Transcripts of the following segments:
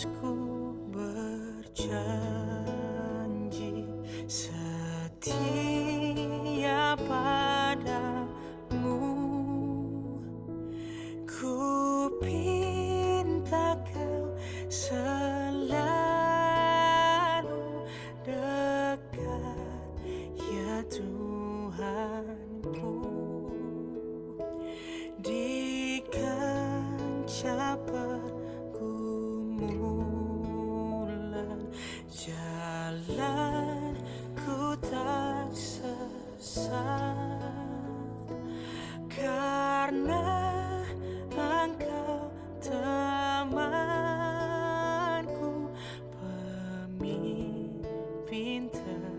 Ku berjanji setia padamu. Ku pinta kau selalu dekat, ya Tuhanku. Di kancah pergumulan, jalanku tak sesat, karena Engkau temanku, pemimpin terdekat.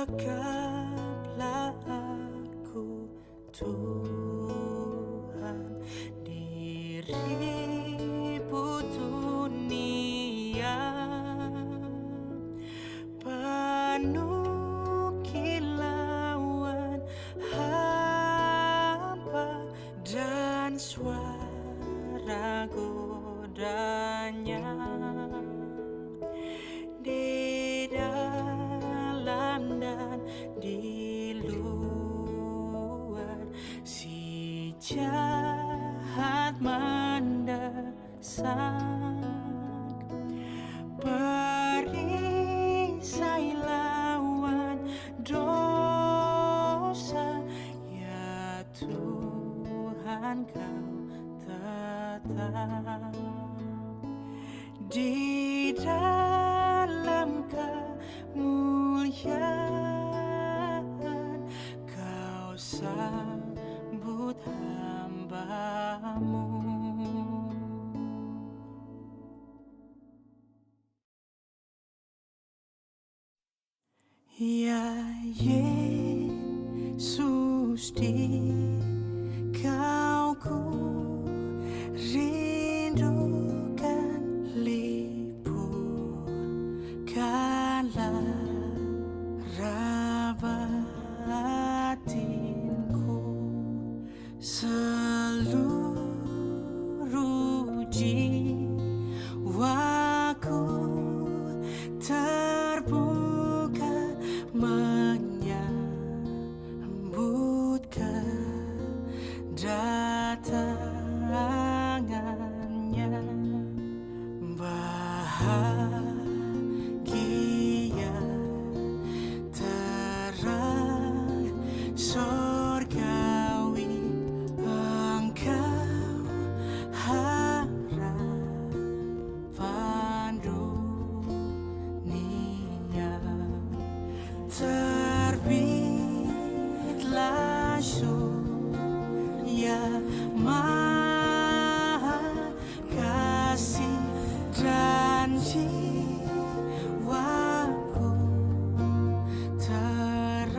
Dekaplah aku, Tuhan, dirimu dunia penuh kilauan hampa dan suara godanya. Di dalam dan di luar, si jahat mendesak. Perisai lawan dosa, ya Tuhan kau tetap. Di dalam kemuliaan, kau sambut hamba-Mu. Ya Yesus, di Kau ku rindukan, liburkanlah batinku, seluruh jiwaku terbuka menyambut kedatangannya. Bahagia terang sorgawi, Engkau harapan dunia. Terbitlah surya Maha Kasih, dan jiwaku terangilah.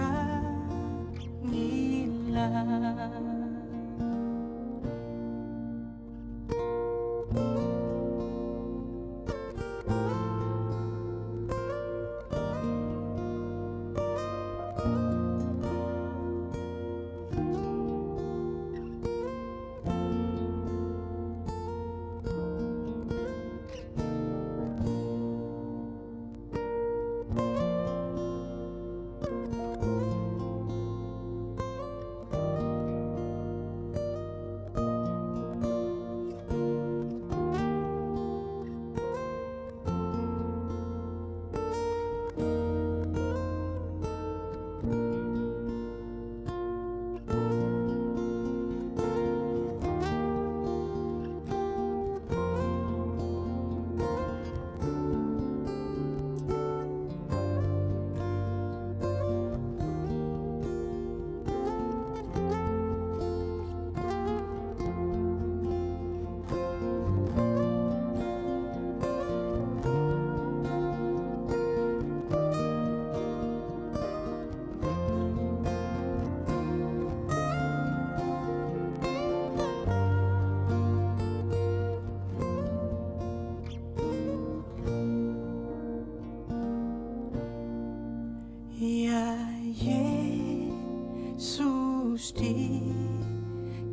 Gusti,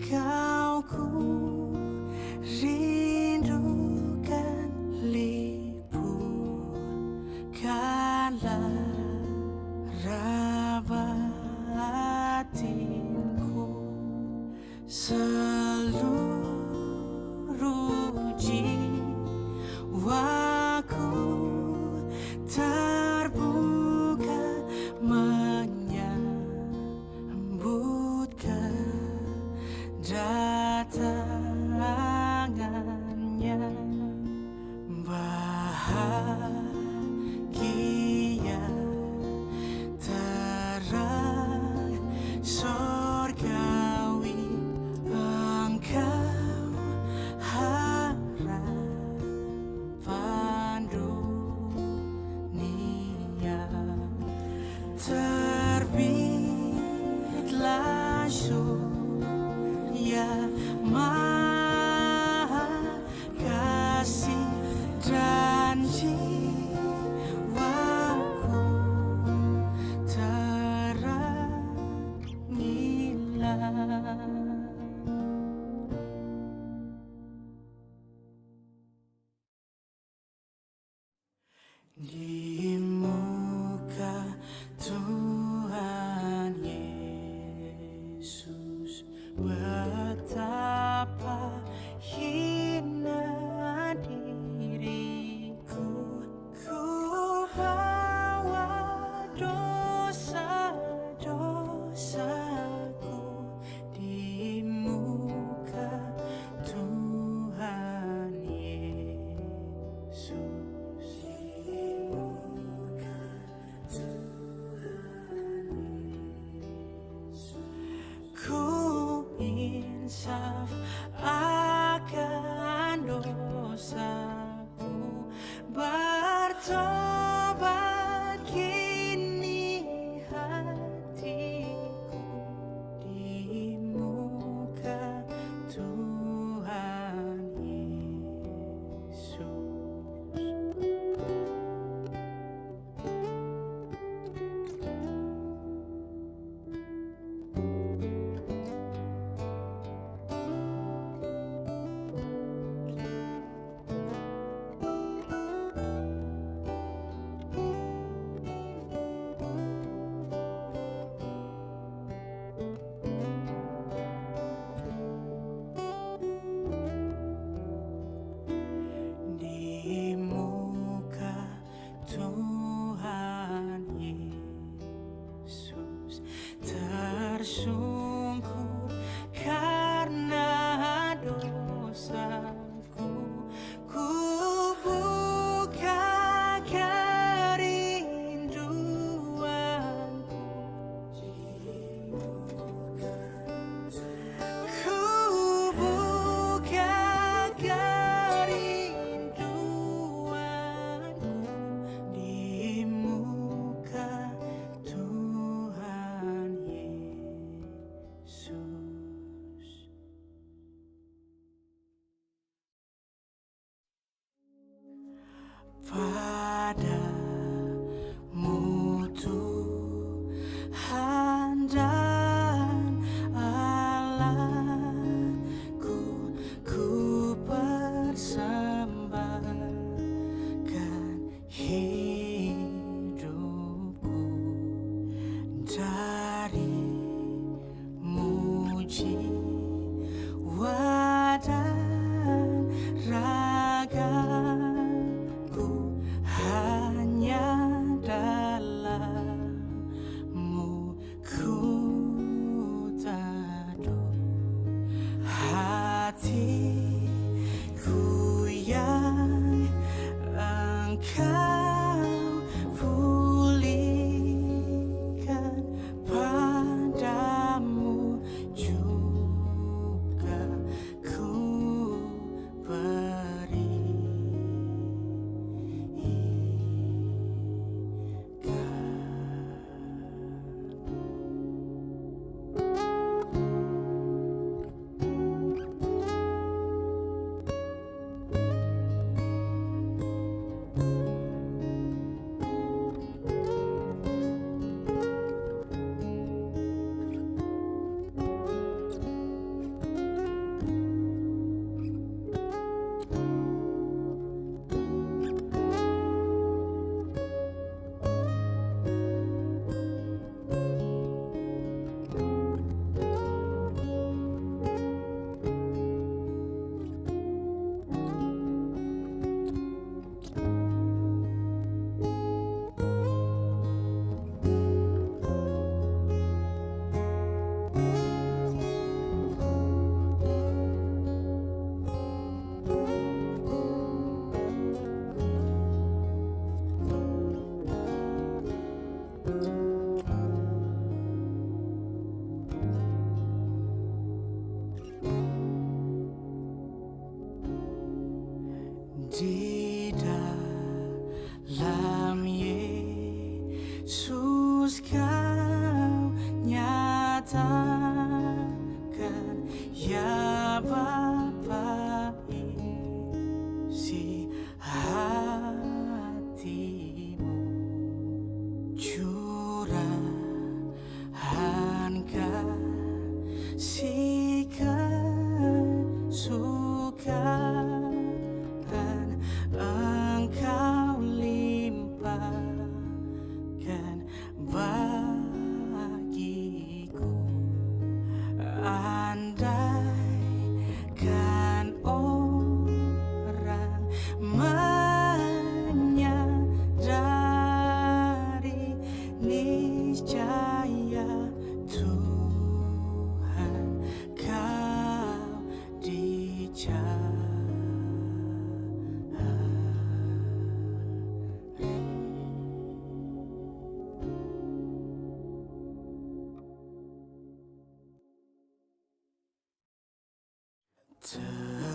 Kau ku rindukan, liburkanlah raba batinku, seluruh jiwaku terbuka menyambut kedatangannya. Bahagia terang sorgawi, Engkau harapan dunia. Terbitlah surya Maha Kasih dan jiwaku terangilah. Di muka Tuhan Yesus, betapa hina diriku. Ku bawa dosa-dosaku di muka Tuhan Yesus. Ku insaf kesukaan Engkau limpahkan bagiku. Andaikan orang menyadari, niscaya Tuhan kau dicari.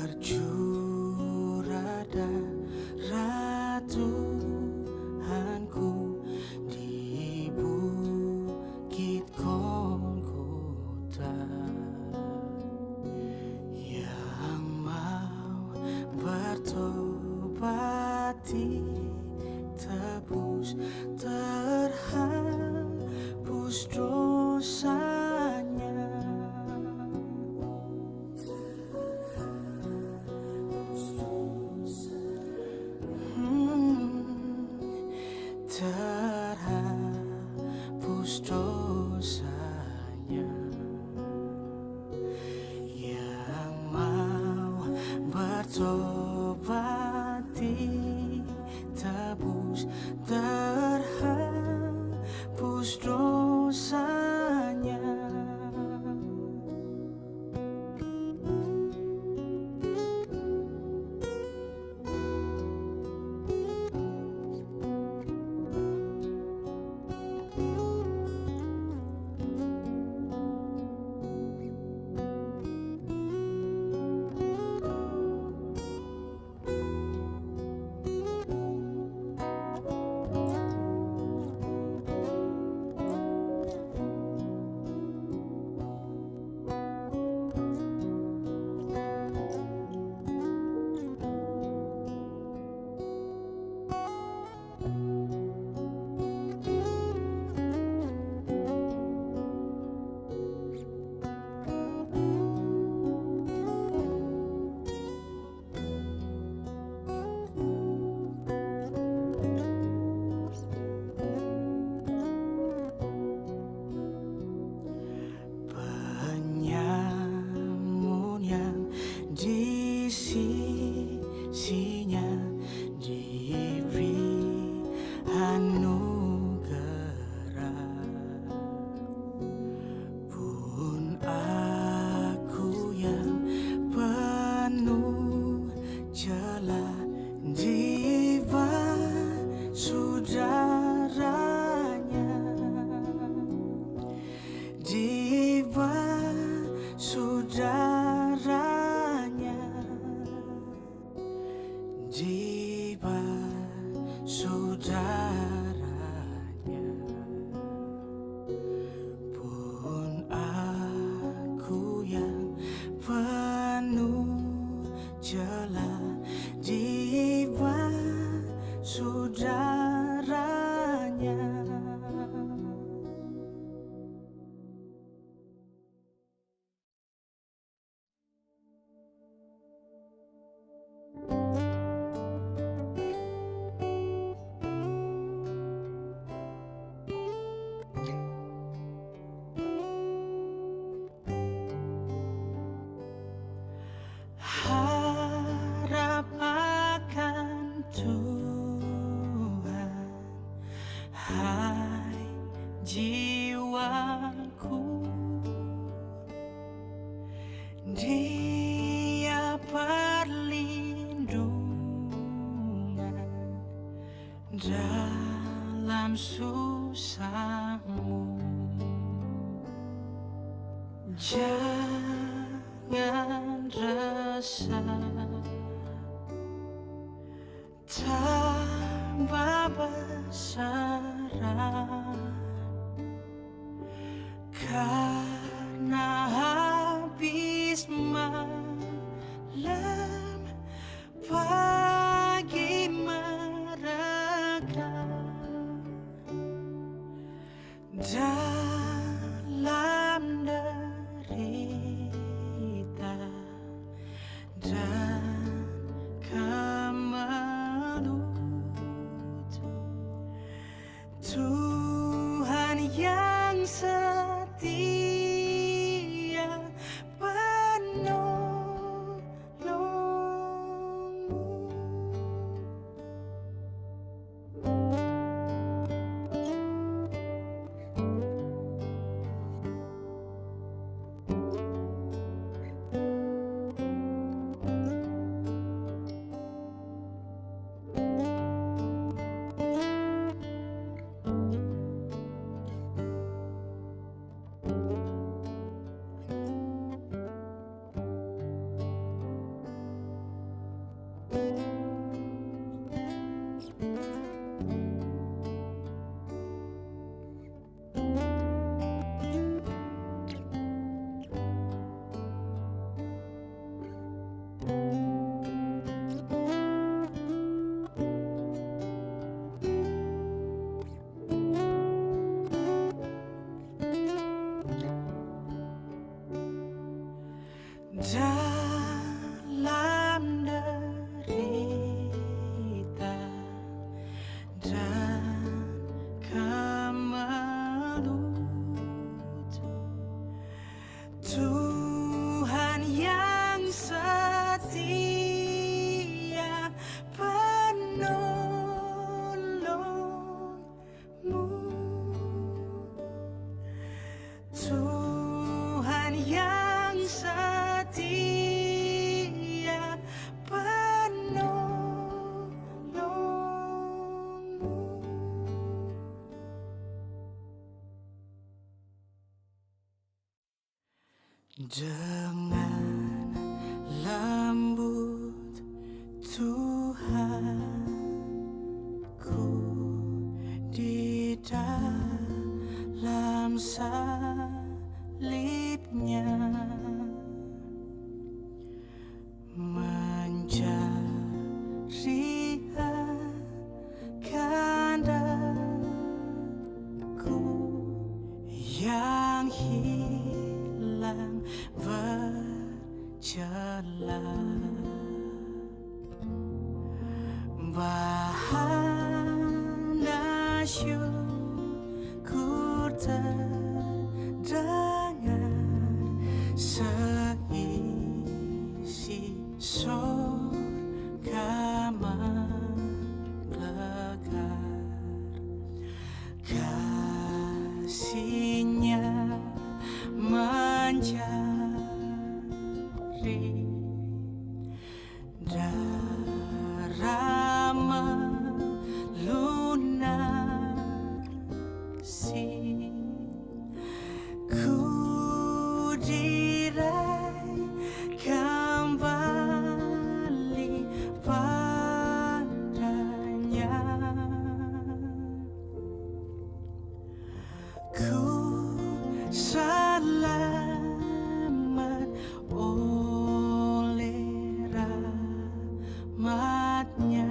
Terjurah darah Tuhanku di bukit Golgota, yang mau bertobat ditebus, terhapus dosanya. Terhapus dosanya, yang mau bertobat ditebus, terhapus dosanya. Penyamun yang di sisinya diberi anugerah, pun aku yang penuh celah dibasuh darahnya, dibasuh darahnya, dibasuh darahnya. Pun aku yang penuh celah dibasuh darahnya. Harap akan Tuhan, hai jiwaku, Dia perlindungan dalam susahmu. Jangan resah, tambah berserah, karena habis malam pagi mereka. Dalam derita dalam derita dan kemelut. Tuhan yang setia penolongmu. Tuhan yang setia penolongmu. Dengan lembut Tuhan ku di dalam salibnya mencari kehendakku yang hilang bercelah. Bahana syukur terdengar seisi surga menggelegar. Kasihnya mencari darah melunasi. Ku dirai kembali padanya. Ku selamat oleh rahmat-Nya.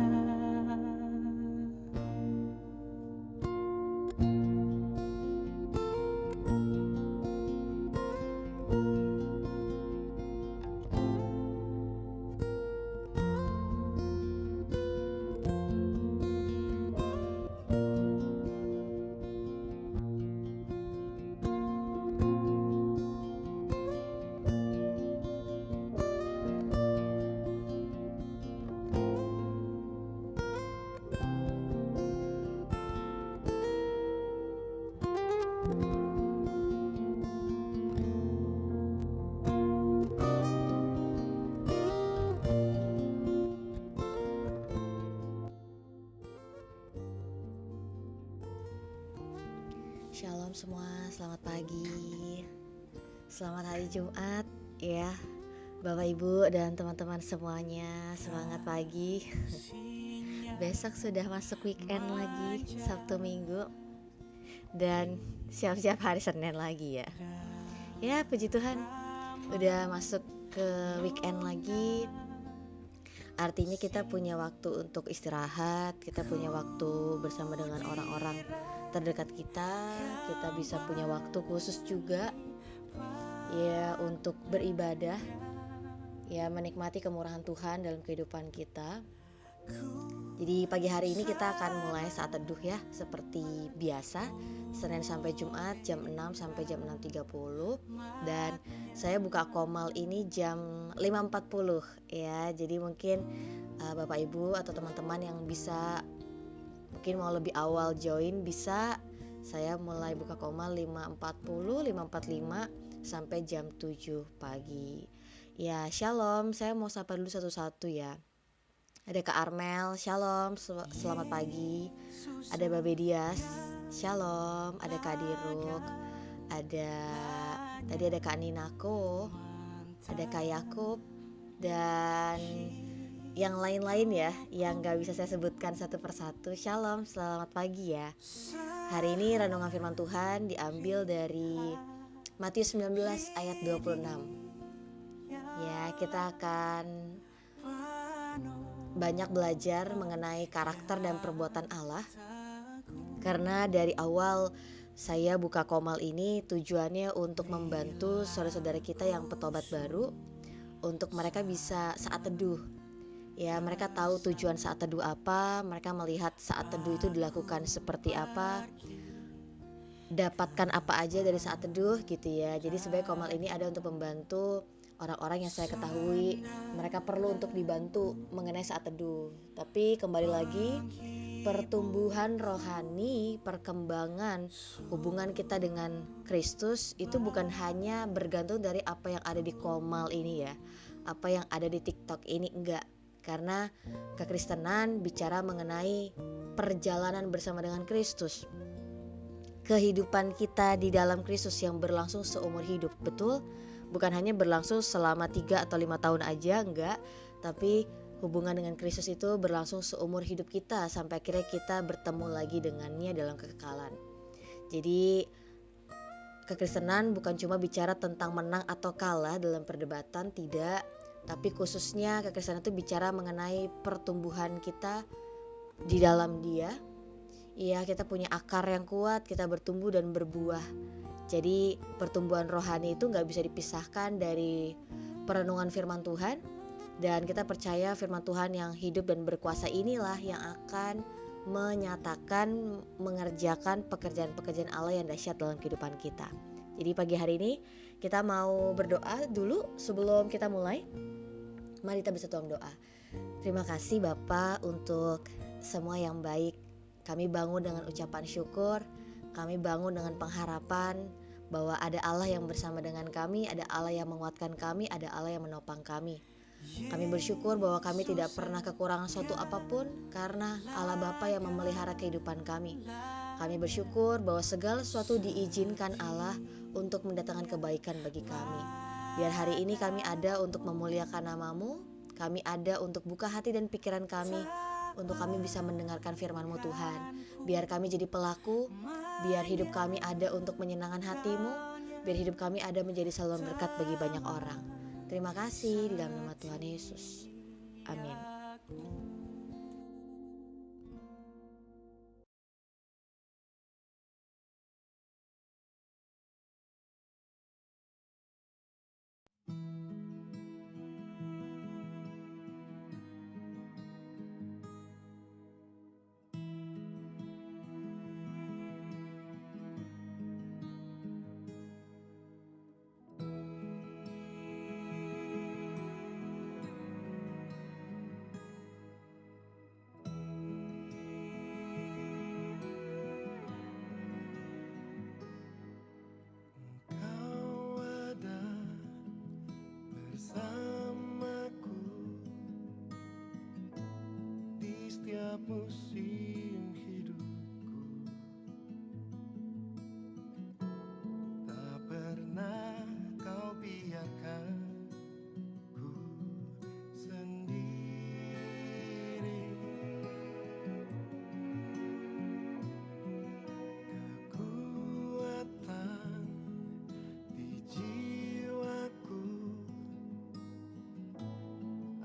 Shalom semua, selamat pagi. Selamat hari Jumat ya Bapak Ibu dan teman-teman semuanya. Semangat pagi. Besok sudah masuk weekend lagi, Sabtu Minggu. Dan siap-siap hari Senin lagi ya. Ya puji Tuhan, udah masuk ke weekend lagi. Artinya kita punya waktu untuk istirahat, kita punya waktu bersama dengan orang-orang terdekat kita bisa punya waktu khusus juga ya untuk beribadah, ya menikmati kemurahan Tuhan dalam kehidupan kita. Jadi pagi hari ini kita akan mulai saat teduh ya, seperti biasa Senin sampai Jumat jam 6 sampai jam 6.30. Dan saya buka komal ini jam 5.40 ya. Jadi mungkin Bapak Ibu atau teman-teman yang bisa mungkin mau lebih awal join bisa. Saya mulai buka komal 5.40, 5.45 sampai jam 7 pagi. Ya shalom, saya mau sapa dulu satu-satu ya. Ada Kak Armel, shalom, selamat pagi. Ada Babe Dias, shalom. Ada Kak Diruk, tadi ada Kak Ninako, ada Kak Yakub, dan yang lain-lain ya, yang gak bisa saya sebutkan satu persatu. Shalom, selamat pagi ya. Hari ini renungan firman Tuhan diambil dari Matius 19 ayat 26. Ya, kita akan banyak belajar mengenai karakter dan perbuatan Allah. Karena dari awal saya buka komal ini tujuannya untuk membantu saudara-saudara kita yang petobat baru untuk mereka bisa saat teduh. Ya, mereka tahu tujuan saat teduh apa, mereka melihat saat teduh itu dilakukan seperti apa, dapatkan apa aja dari saat teduh gitu ya. Jadi sebenarnya Komal ini ada untuk membantu orang-orang yang saya ketahui mereka perlu untuk dibantu mengenai saat teduh. Tapi kembali lagi, pertumbuhan rohani, perkembangan hubungan kita dengan Kristus itu bukan hanya bergantung dari apa yang ada di Komal ini ya, apa yang ada di TikTok ini, enggak. Karena kekristenan bicara mengenai perjalanan bersama dengan Kristus, kehidupan kita di dalam Kristus yang berlangsung seumur hidup. Betul, bukan hanya berlangsung selama 3 atau 5 tahun aja, enggak, tapi hubungan dengan Kristus itu berlangsung seumur hidup kita sampai akhirnya kita bertemu lagi dengannya dalam kekekalan. Jadi kekristenan bukan cuma bicara tentang menang atau kalah dalam perdebatan, tidak, tapi khususnya kekristenan itu bicara mengenai pertumbuhan kita di dalam Dia. Iya, kita punya akar yang kuat, kita bertumbuh dan berbuah. Jadi pertumbuhan rohani itu gak bisa dipisahkan dari perenungan firman Tuhan. Dan kita percaya firman Tuhan yang hidup dan berkuasa inilah yang akan menyatakan, mengerjakan pekerjaan-pekerjaan Allah yang dahsyat dalam kehidupan kita. Jadi pagi hari ini kita mau berdoa dulu sebelum kita mulai. Mari kita bersatu dalam doa. Terima kasih Bapa untuk semua yang baik. Kami bangun dengan ucapan syukur, kami bangun dengan pengharapan bahwa ada Allah yang bersama dengan kami, ada Allah yang menguatkan kami, ada Allah yang menopang kami. Kami bersyukur bahwa kami tidak pernah kekurangan suatu apapun karena Allah Bapa yang memelihara kehidupan kami. Kami bersyukur bahwa segala sesuatu diizinkan Allah untuk mendatangkan kebaikan bagi kami. Biar hari ini kami ada untuk memuliakan nama-Mu, kami ada untuk buka hati dan pikiran kami, untuk kami bisa mendengarkan firman-Mu Tuhan. Biar kami jadi pelaku, biar hidup kami ada untuk menyenangkan hati-Mu, biar hidup kami ada menjadi saluran berkat bagi banyak orang. Terima kasih di dalam nama Tuhan Yesus. Amin. Kau ada bersamaku di setiap musim hidupku. Tak pernah kau biarkan ku sendiri. Kekuatan di jiwaku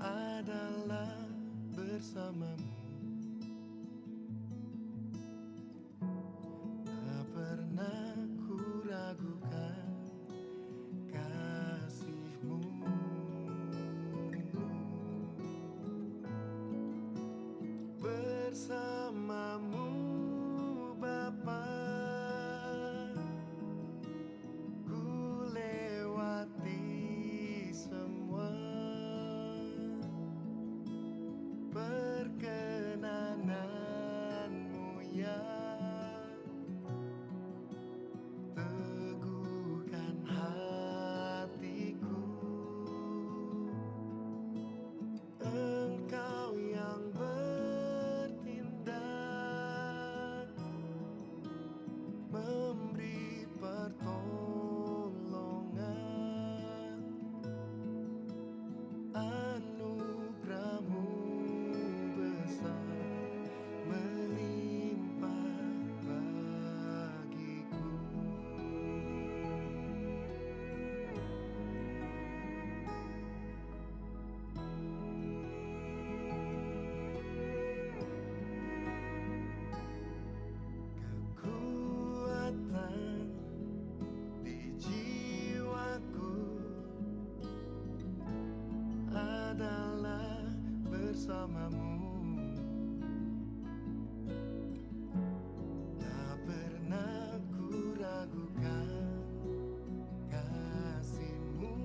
adalah bersamamu. Tak pernah ku ragukan kasih-Mu. Bersamamu Bapa, ku lewati semua perkara bersamamu. Tak pernah ku ragukan kasih-Mu.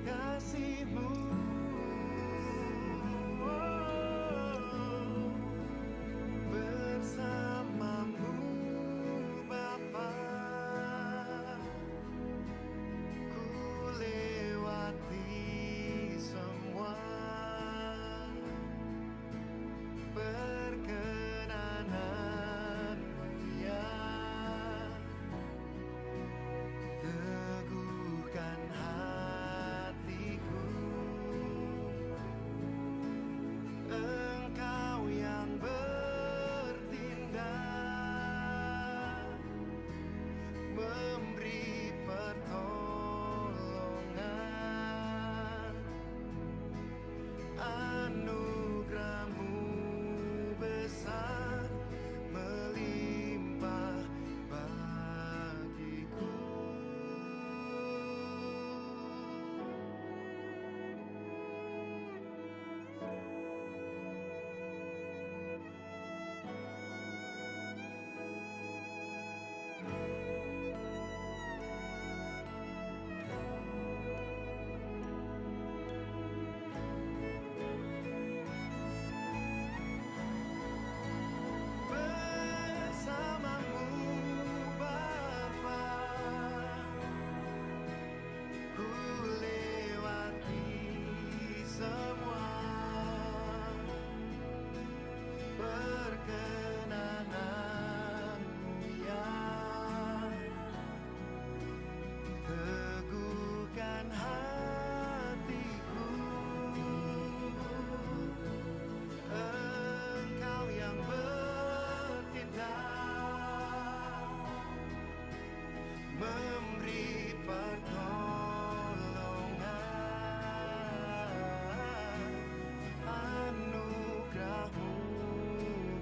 Kasih-Mu, oh, bersamamu Bapa. Ku lewati semua perkenanan-Mu, ya. Teguhkan hatiku, Engkau yang bertindak, memberi pertolongan. Anugerah-Mu besar, melimpah bagiku. Bersamamu Bapa, ku lewati semua perkenanan-Mu, ya. Teguhkan hatiku, Engkau yang bertindak, memberi pertolongan. Anugerah-Mu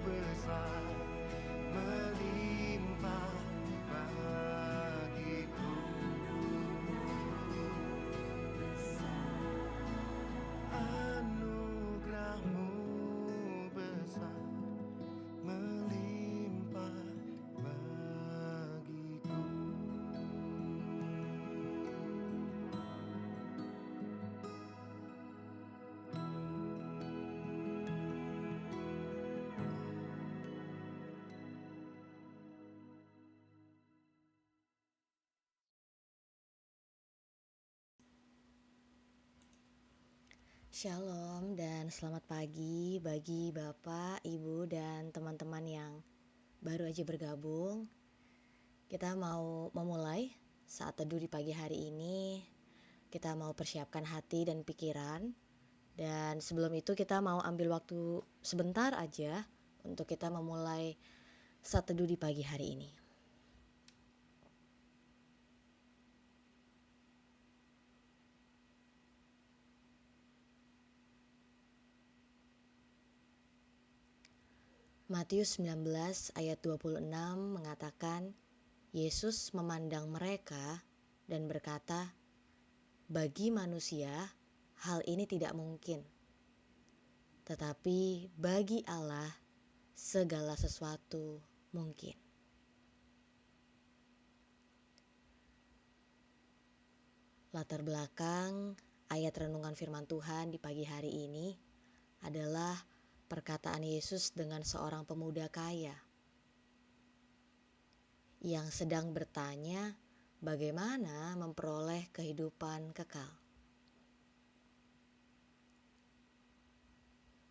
besar, melimpah bagiku. Anugerah-Mu besar, melimpah bagiku. Shalom dan selamat pagi bagi Bapak, Ibu, dan teman-teman yang baru aja bergabung. Kita mau memulai saat teduh di pagi hari ini. Kita mau persiapkan hati dan pikiran. Dan sebelum itu kita mau ambil waktu sebentar aja untuk kita memulai saat teduh di pagi hari ini. Matius 19 ayat 26 mengatakan, Yesus memandang mereka dan berkata, bagi manusia hal ini tidak mungkin, tetapi bagi Allah segala sesuatu mungkin. Latar belakang ayat renungan firman Tuhan di pagi hari ini adalah perkataan Yesus dengan seorang pemuda kaya yang sedang bertanya bagaimana memperoleh kehidupan kekal.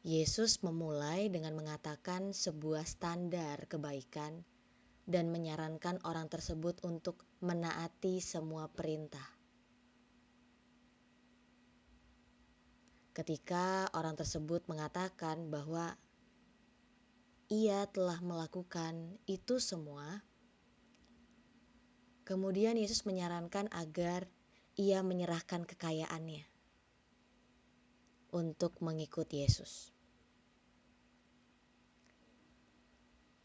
Yesus memulai dengan mengatakan sebuah standar kebaikan dan menyarankan orang tersebut untuk menaati semua perintah. Ketika orang tersebut mengatakan bahwa ia telah melakukan itu semua, kemudian Yesus menyarankan agar ia menyerahkan kekayaannya untuk mengikut Yesus.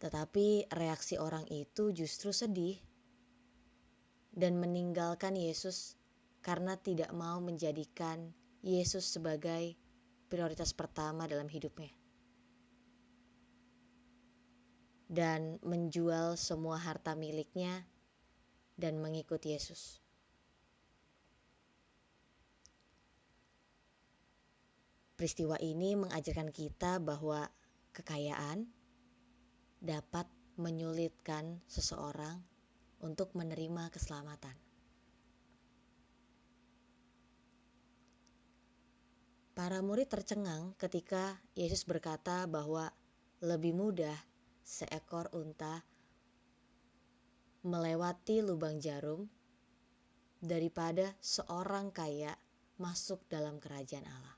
Tetapi reaksi orang itu justru sedih dan meninggalkan Yesus karena tidak mau menjadikan Yesus sebagai prioritas pertama dalam hidupnya. Dan menjual semua harta miliknya dan mengikut Yesus. Peristiwa ini mengajarkan kita bahwa kekayaan dapat menyulitkan seseorang untuk menerima keselamatan. Para murid tercengang ketika Yesus berkata bahwa lebih mudah seekor unta melewati lubang jarum daripada seorang kaya masuk dalam kerajaan Allah.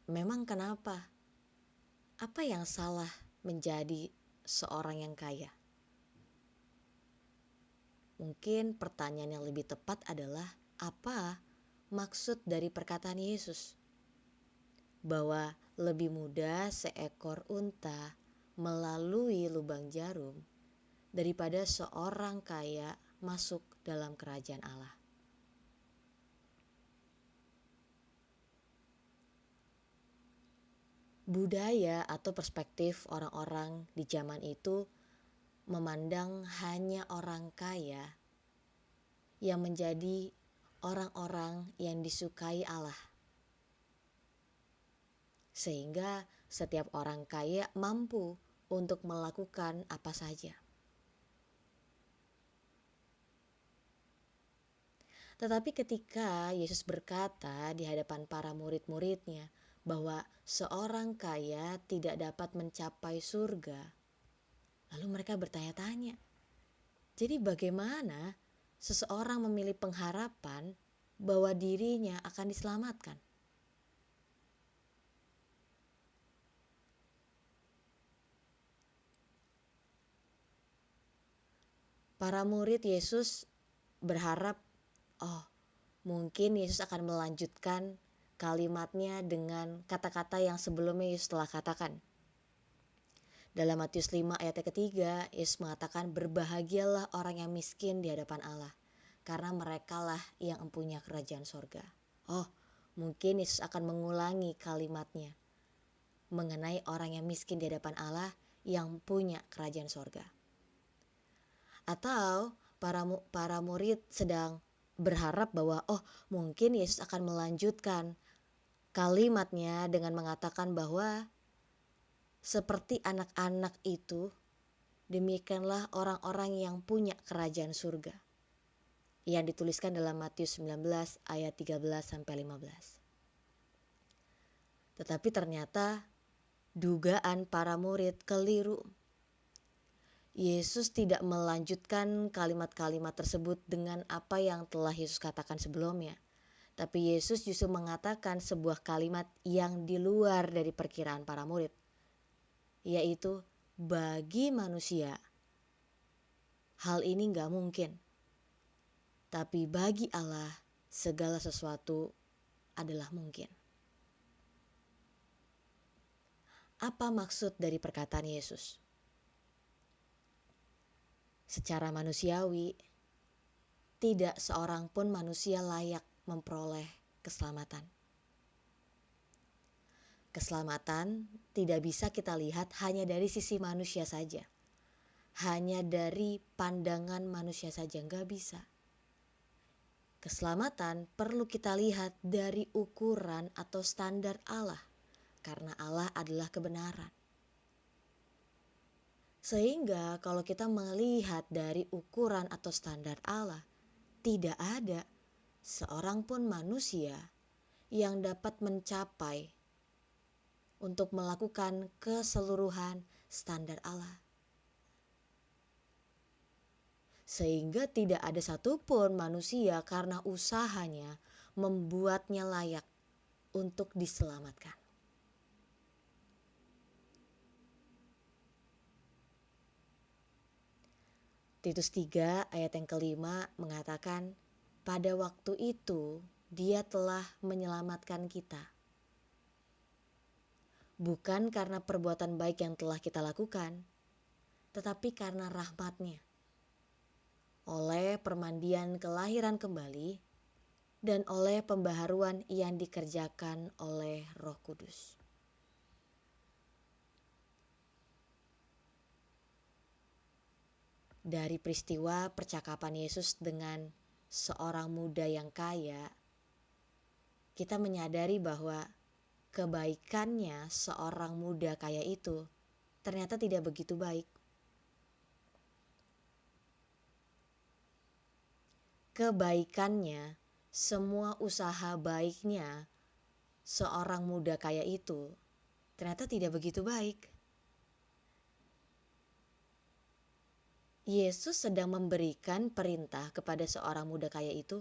Memang kenapa? Apa yang salah menjadi seorang yang kaya? Mungkin pertanyaan yang lebih tepat adalah apa maksud dari perkataan Yesus? Bahwa lebih mudah seekor unta melalui lubang jarum daripada seorang kaya masuk dalam kerajaan Allah. Budaya atau perspektif orang-orang di zaman itu memandang hanya orang kaya yang menjadi orang-orang yang disukai Allah. Sehingga setiap orang kaya mampu untuk melakukan apa saja. Tetapi ketika Yesus berkata di hadapan para murid-muridnya bahwa seorang kaya tidak dapat mencapai surga, lalu mereka bertanya-tanya, jadi bagaimana seseorang memilih pengharapan bahwa dirinya akan diselamatkan? Para murid Yesus berharap, mungkin Yesus akan melanjutkan kalimatnya dengan kata-kata yang sebelumnya Yesus telah katakan. Dalam Matius 5 ayat ketiga, Yesus mengatakan, berbahagialah orang yang miskin di hadapan Allah, karena merekalah yang empunya kerajaan sorga. Mungkin Yesus akan mengulangi kalimatnya mengenai orang yang miskin di hadapan Allah yang punya kerajaan sorga. Atau para murid sedang berharap bahwa mungkin Yesus akan melanjutkan kalimatnya dengan mengatakan bahwa seperti anak-anak itu, demikianlah orang-orang yang punya kerajaan surga. Yang dituliskan dalam Matius 19 ayat 13-15. Tetapi ternyata dugaan para murid keliru. Yesus tidak melanjutkan kalimat-kalimat tersebut dengan apa yang telah Yesus katakan sebelumnya. Tapi Yesus justru mengatakan sebuah kalimat yang di luar dari perkiraan para murid. Yaitu, bagi manusia, hal ini gak mungkin. Tapi bagi Allah, segala sesuatu adalah mungkin. Apa maksud dari perkataan Yesus? Secara manusiawi, tidak seorang pun manusia layak memperoleh keselamatan. Keselamatan tidak bisa kita lihat hanya dari sisi manusia saja. Hanya dari pandangan manusia saja, nggak bisa. Keselamatan perlu kita lihat dari ukuran atau standar Allah, karena Allah adalah kebenaran. Sehingga kalau kita melihat dari ukuran atau standar Allah, tidak ada seorang pun manusia yang dapat mencapai untuk melakukan keseluruhan standar Allah. Sehingga tidak ada satupun manusia karena usahanya membuatnya layak untuk diselamatkan. Titus 3 ayat yang kelima mengatakan, pada waktu itu Dia telah menyelamatkan kita. Bukan karena perbuatan baik yang telah kita lakukan, tetapi karena rahmat-Nya. oleh permandian kelahiran kembali, dan oleh pembaharuan yang dikerjakan oleh Roh Kudus. Dari peristiwa percakapan Yesus dengan seorang muda yang kaya, kita menyadari bahwa kebaikannya seorang muda kaya itu ternyata tidak begitu baik. Kebaikannya, semua usaha baiknya seorang muda kaya itu ternyata tidak begitu baik. Yesus sedang memberikan perintah kepada seorang muda kaya itu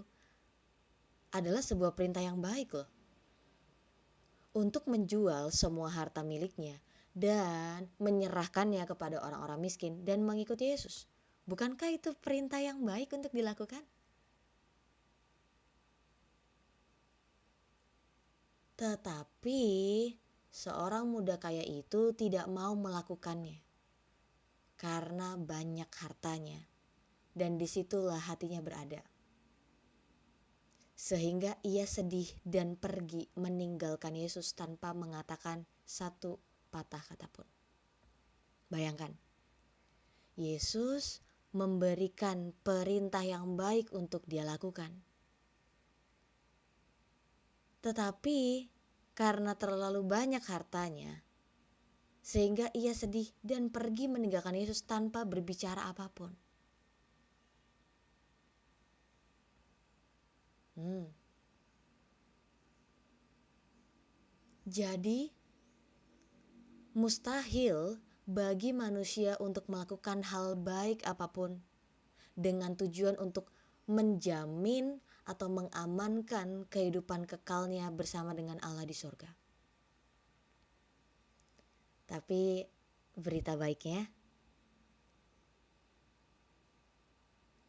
adalah sebuah perintah yang baik loh. Untuk menjual semua harta miliknya dan menyerahkannya kepada orang-orang miskin dan mengikuti Yesus. Bukankah itu perintah yang baik untuk dilakukan? Tetapi seorang muda kaya itu tidak mau melakukannya karena banyak hartanya, dan disitulah hatinya berada. Sehingga ia sedih dan pergi meninggalkan Yesus tanpa mengatakan satu patah kata pun. Bayangkan, Yesus memberikan perintah yang baik untuk dia lakukan. Tetapi karena terlalu banyak hartanya, sehingga ia sedih dan pergi meninggalkan Yesus tanpa berbicara apapun. Jadi, mustahil bagi manusia untuk melakukan hal baik apapun dengan tujuan untuk menjamin atau mengamankan kehidupan kekalnya bersama dengan Allah di surga. Tapi berita baiknya,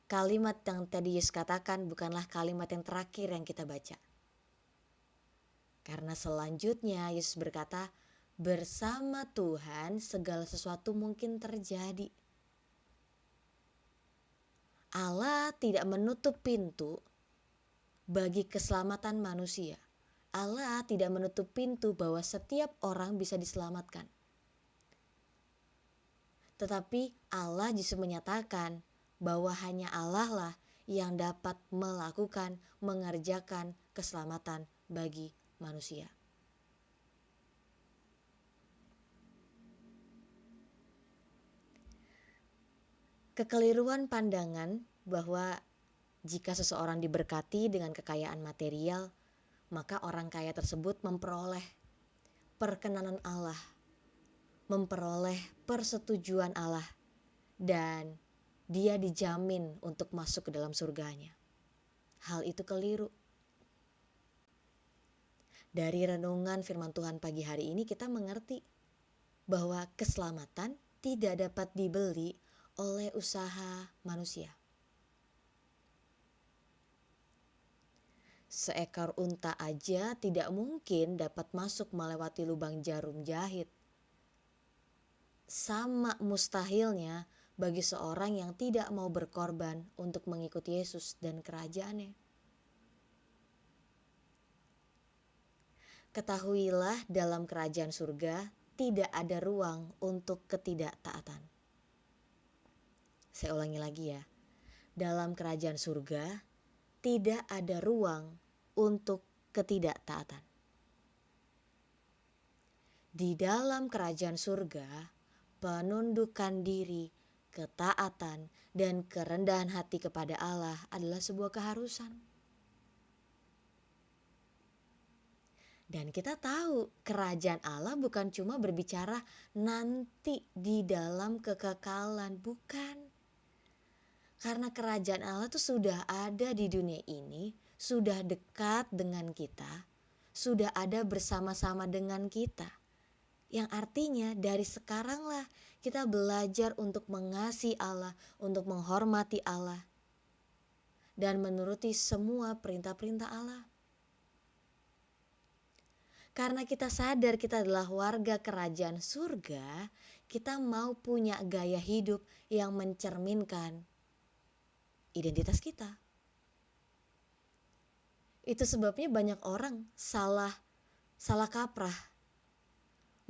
kalimat yang tadi Yesus katakan bukanlah kalimat yang terakhir yang kita baca. Karena selanjutnya Yesus berkata, bersama Tuhan segala sesuatu mungkin terjadi. Allah tidak menutup pintu bagi keselamatan manusia. Allah tidak menutup pintu bahwa setiap orang bisa diselamatkan. Tetapi Allah justru menyatakan bahwa hanya Allah lah yang dapat melakukan, mengerjakan keselamatan bagi manusia. Kekeliruan pandangan bahwa jika seseorang diberkati dengan kekayaan material, maka orang kaya tersebut memperoleh perkenanan Allah, memperoleh persetujuan Allah, dan dia dijamin untuk masuk ke dalam surganya. Hal itu keliru. Dari renungan firman Tuhan pagi hari ini kita mengerti bahwa keselamatan tidak dapat dibeli oleh usaha manusia. Seekor unta aja tidak mungkin dapat masuk melewati lubang jarum jahit. Sama mustahilnya bagi seorang yang tidak mau berkorban untuk mengikuti Yesus dan kerajaannya. Ketahuilah, dalam kerajaan surga tidak ada ruang untuk ketidaktaatan. Saya ulangi lagi ya. Dalam kerajaan surga tidak ada ruang untuk ketidaktaatan. Di dalam kerajaan surga, penundukan diri, ketaatan, dan kerendahan hati kepada Allah adalah sebuah keharusan. Dan kita tahu kerajaan Allah bukan cuma berbicara nanti di dalam kekekalan, bukan. Karena kerajaan Allah itu sudah ada di dunia ini, sudah dekat dengan kita, sudah ada bersama-sama dengan kita. Yang artinya dari sekaranglah kita belajar untuk mengasihi Allah, untuk menghormati Allah, dan menuruti semua perintah-perintah Allah. Karena kita sadar kita adalah warga kerajaan surga, kita mau punya gaya hidup yang mencerminkan identitas kita. Itu sebabnya banyak orang salah kaprah,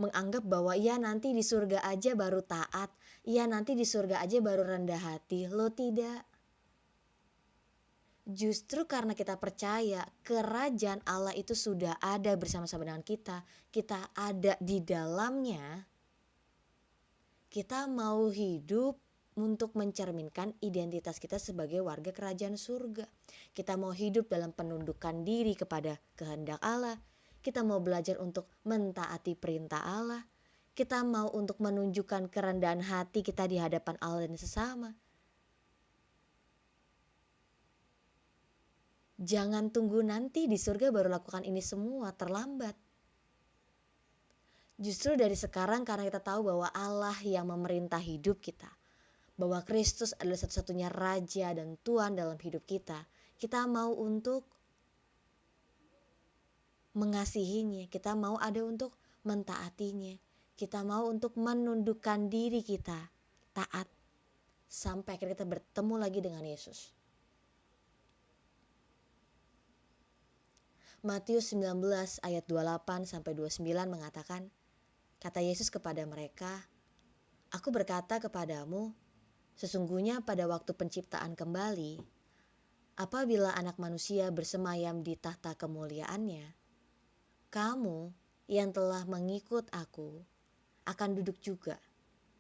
menganggap bahwa ya nanti di surga aja baru taat, ya nanti di surga aja baru rendah hati. Lo tidak. Justru karena kita percaya kerajaan Allah itu sudah ada bersama-sama dengan kita ada di dalamnya, kita mau hidup untuk mencerminkan identitas kita sebagai warga kerajaan surga. Kita mau hidup dalam penundukan diri kepada kehendak Allah. Kita mau belajar untuk mentaati perintah Allah. Kita mau untuk menunjukkan kerendahan hati kita di hadapan Allah dan sesama. Jangan tunggu nanti di surga baru lakukan ini semua, terlambat. Justru dari sekarang, karena kita tahu bahwa Allah yang memerintah hidup kita, bahwa Kristus adalah satu-satunya Raja dan Tuhan dalam hidup kita, kita mau untuk mengasihinya, kita mau ada untuk mentaatinya, kita mau untuk menundukkan diri kita taat sampai akhirnya kita bertemu lagi dengan Yesus. Matius 19 ayat 28 sampai 29 mengatakan, kata Yesus kepada mereka, "Aku berkata kepadamu, sesungguhnya pada waktu penciptaan kembali, apabila Anak Manusia bersemayam di tahta kemuliaannya, kamu yang telah mengikut aku akan duduk juga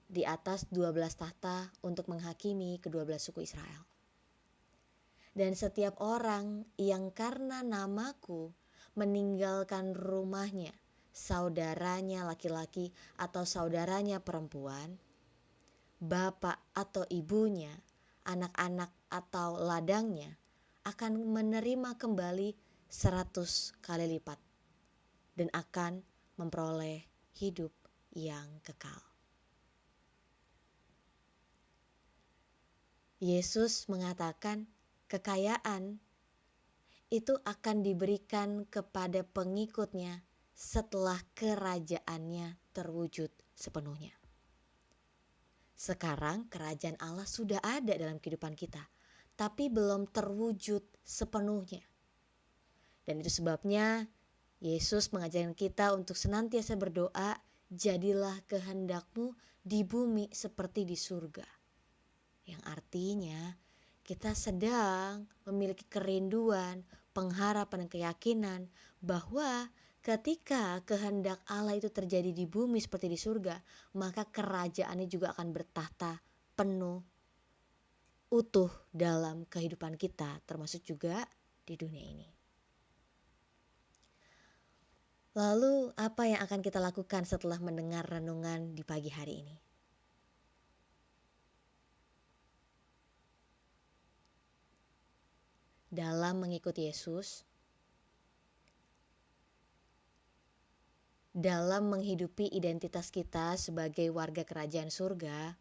di atas 12 tahta untuk menghakimi ke-12 suku Israel. Dan setiap orang yang karena namaku meninggalkan rumahnya, saudaranya laki-laki atau saudaranya perempuan, bapak atau ibunya, anak-anak atau ladangnya, akan menerima kembali 100 kali lipat dan akan memperoleh hidup yang kekal." Yesus mengatakan kekayaan itu akan diberikan kepada pengikutnya setelah kerajaannya terwujud sepenuhnya. Sekarang kerajaan Allah sudah ada dalam kehidupan kita, tapi belum terwujud sepenuhnya. Dan itu sebabnya Yesus mengajarkan kita untuk senantiasa berdoa, jadilah kehendakmu di bumi seperti di surga. Yang artinya kita sedang memiliki kerinduan, pengharapan dan keyakinan bahwa ketika kehendak Allah itu terjadi di bumi seperti di surga, maka kerajaannya juga akan bertahta penuh, utuh dalam kehidupan kita, termasuk juga di dunia ini. Lalu apa yang akan kita lakukan setelah mendengar renungan di pagi hari ini? Dalam mengikuti Yesus, dalam menghidupi identitas kita sebagai warga kerajaan surga,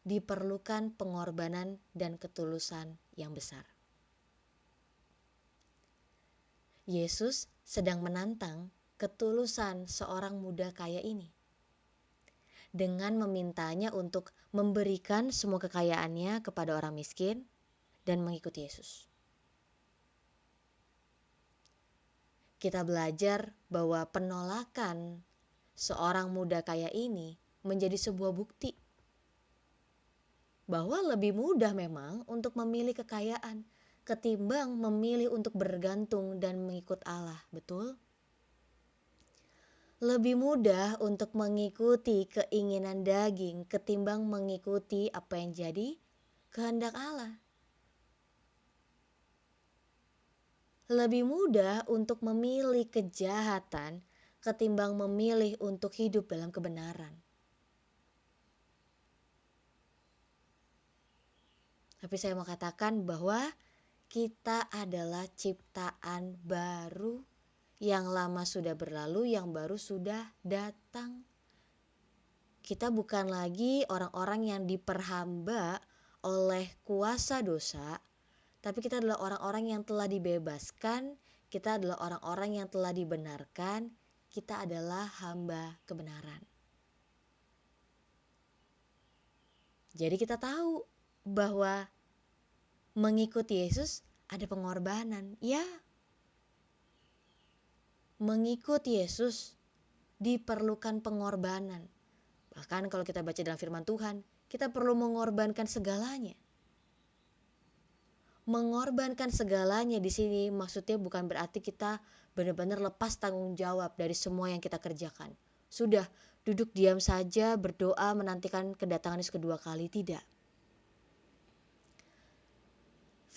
diperlukan pengorbanan dan ketulusan yang besar. Yesus sedang menantang ketulusan seorang muda kaya ini dengan memintanya untuk memberikan semua kekayaannya kepada orang miskin dan mengikuti Yesus. Kita belajar bahwa penolakan seorang muda kaya ini menjadi sebuah bukti bahwa lebih mudah memang untuk memilih kekayaan ketimbang memilih untuk bergantung dan mengikut Allah, betul? Lebih mudah untuk mengikuti keinginan daging ketimbang mengikuti apa yang jadi kehendak Allah. Lebih mudah untuk memilih kejahatan ketimbang memilih untuk hidup dalam kebenaran. Tapi saya mau katakan bahwa kita adalah ciptaan baru, yang lama sudah berlalu, yang baru sudah datang. Kita bukan lagi orang-orang yang diperhamba oleh kuasa dosa, tapi kita adalah orang-orang yang telah dibebaskan, kita adalah orang-orang yang telah dibenarkan, kita adalah hamba kebenaran. Jadi kita tahu bahwa Mengikuti Yesus ada pengorbanan. Ya, mengikuti Yesus diperlukan pengorbanan. Bahkan kalau kita baca dalam firman Tuhan, kita perlu mengorbankan segalanya. Mengorbankan segalanya di sini maksudnya bukan berarti kita benar-benar lepas tanggung jawab dari semua yang kita kerjakan. Sudah duduk diam saja, berdoa menantikan kedatangan Yesus kedua kali, tidak.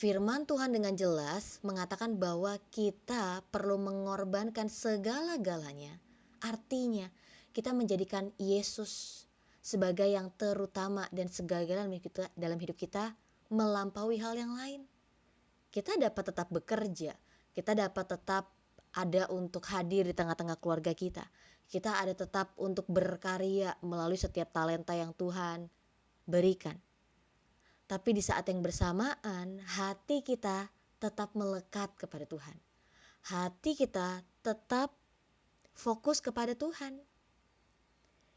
Firman Tuhan dengan jelas mengatakan bahwa kita perlu mengorbankan segala-galanya. Artinya kita menjadikan Yesus sebagai yang terutama dan segala-galanya dalam hidup kita melampaui hal yang lain. Kita dapat tetap bekerja, kita dapat tetap ada untuk hadir di tengah-tengah keluarga kita. Kita ada tetap untuk berkarya melalui setiap talenta yang Tuhan berikan. Tapi di saat yang bersamaan, hati kita tetap melekat kepada Tuhan. Hati kita tetap fokus kepada Tuhan.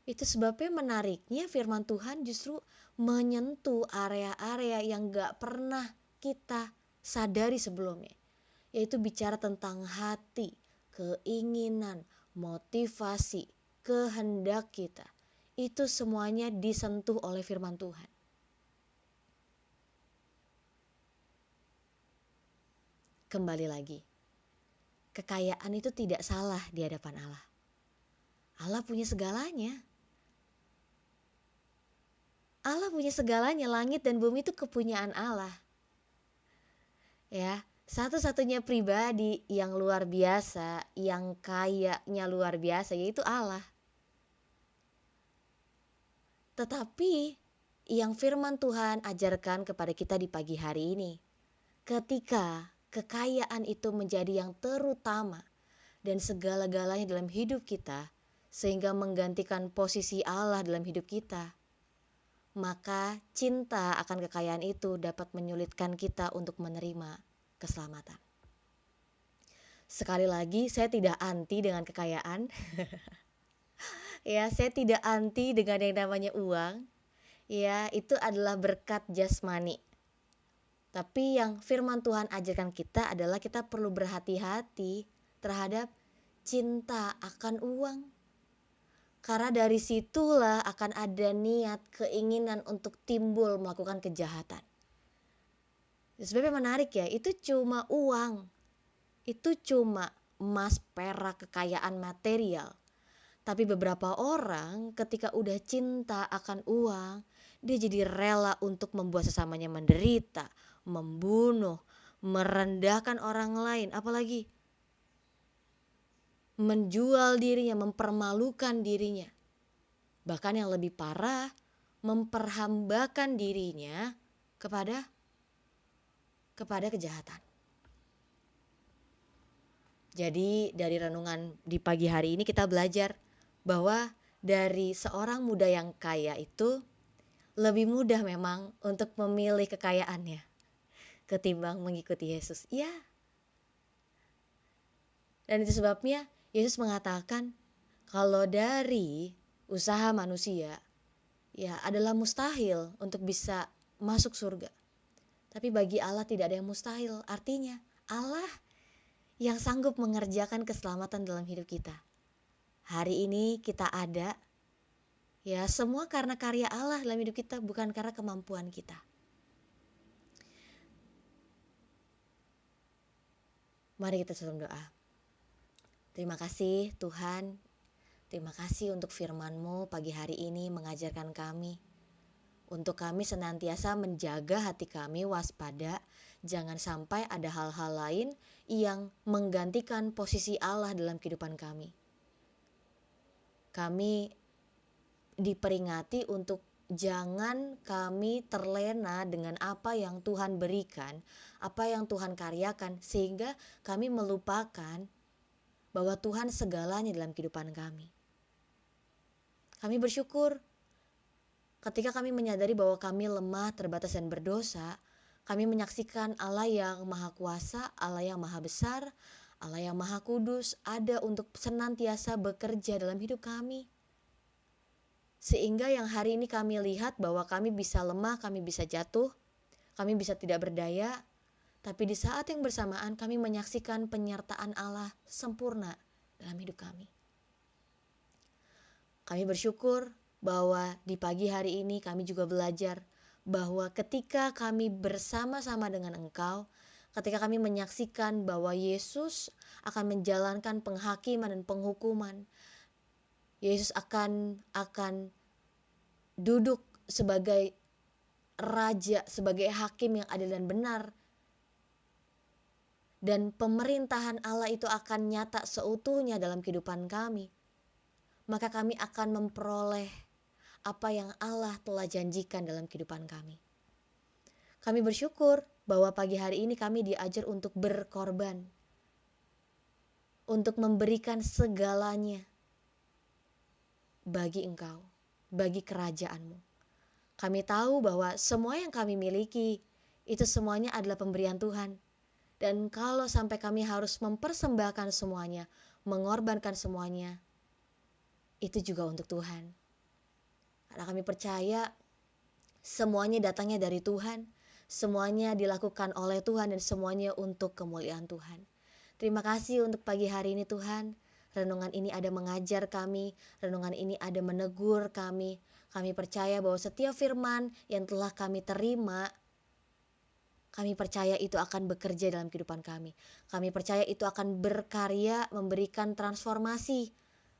Itu sebabnya menariknya firman Tuhan justru menyentuh area-area yang gak pernah kita sadari sebelumnya. Yaitu bicara tentang hati, keinginan, motivasi, kehendak kita. Itu semuanya disentuh oleh firman Tuhan. Kembali lagi, kekayaan itu tidak salah di hadapan Allah. Allah punya segalanya. Allah punya segalanya, langit dan bumi itu kepunyaan Allah. Ya, satu-satunya pribadi yang luar biasa, yang kayanya luar biasa, yaitu Allah. Tetapi yang firman Tuhan ajarkan kepada kita di pagi hari ini, ketika kekayaan itu menjadi yang terutama dan segala-galanya dalam hidup kita, sehingga menggantikan posisi Allah dalam hidup kita, maka cinta akan kekayaan itu dapat menyulitkan kita untuk menerima keselamatan. Sekali lagi, saya tidak anti dengan kekayaan. Ya, saya tidak anti dengan yang namanya uang. Ya, itu adalah berkat jasmani. Tapi yang firman Tuhan ajarkan kita adalah kita perlu berhati-hati terhadap cinta akan uang. Karena dari situlah akan ada niat, keinginan untuk timbul melakukan kejahatan. Sebabnya menarik ya, itu cuma uang. Itu cuma emas, perak, kekayaan material. Tapi beberapa orang ketika udah cinta akan uang, dia jadi rela untuk membuat sesamanya menderita, membunuh, merendahkan orang lain, apalagi menjual dirinya, mempermalukan dirinya. Bahkan yang lebih parah, memperhambakan dirinya kepada kejahatan. Jadi dari renungan di pagi hari ini kita belajar bahwa dari seorang muda yang kaya itu lebih mudah memang untuk memilih kekayaannya ketimbang mengikuti Yesus. Ya. Dan itu sebabnya Yesus mengatakan kalau dari usaha manusia ya adalah mustahil untuk bisa masuk surga. Tapi bagi Allah tidak ada yang mustahil. Artinya Allah yang sanggup mengerjakan keselamatan dalam hidup kita. Hari ini kita ada, ya semua karena karya Allah dalam hidup kita, bukan karena kemampuan kita. Mari kita dalam doa. Terima kasih Tuhan, terima kasih untuk firman-Mu pagi hari ini mengajarkan kami. Untuk kami senantiasa menjaga hati kami waspada, jangan sampai ada hal-hal lain yang menggantikan posisi Allah dalam kehidupan kami. Kami diperingati untuk jangan kami terlena dengan apa yang Tuhan berikan, apa yang Tuhan karyakan, sehingga kami melupakan bahwa Tuhan segalanya dalam kehidupan kami. Kami bersyukur ketika kami menyadari bahwa kami lemah, terbatas dan berdosa. Kami menyaksikan Allah yang maha kuasa, Allah yang maha besar, Allah yang maha kudus ada untuk senantiasa bekerja dalam hidup kami. Sehingga yang hari ini kami lihat bahwa kami bisa lemah, kami bisa jatuh, kami bisa tidak berdaya, tapi di saat yang bersamaan kami menyaksikan penyertaan Allah sempurna dalam hidup kami. Kami bersyukur bahwa di pagi hari ini kami juga belajar bahwa ketika kami bersama-sama dengan Engkau, ketika kami menyaksikan bahwa Yesus akan menjalankan penghakiman dan penghukuman, Yesus akan duduk sebagai raja, sebagai hakim yang adil dan benar, dan pemerintahan Allah itu akan nyata seutuhnya dalam kehidupan kami, maka kami akan memperoleh apa yang Allah telah janjikan dalam kehidupan kami. Kami bersyukur bahwa pagi hari ini kami diajar untuk berkorban, untuk memberikan segalanya bagi Engkau, bagi kerajaan-Mu. Kami tahu bahwa semua yang kami miliki itu semuanya adalah pemberian Tuhan. Dan kalau sampai kami harus mempersembahkan semuanya, mengorbankan semuanya, itu juga untuk Tuhan. Karena kami percaya semuanya datangnya dari Tuhan, semuanya dilakukan oleh Tuhan, dan semuanya untuk kemuliaan Tuhan. Terima kasih untuk pagi hari ini Tuhan. Renungan ini ada mengajar kami, renungan ini ada menegur kami. Kami percaya bahwa setiap firman yang telah kami terima, kami percaya itu akan bekerja dalam kehidupan kami. Kami percaya itu akan berkarya, memberikan transformasi,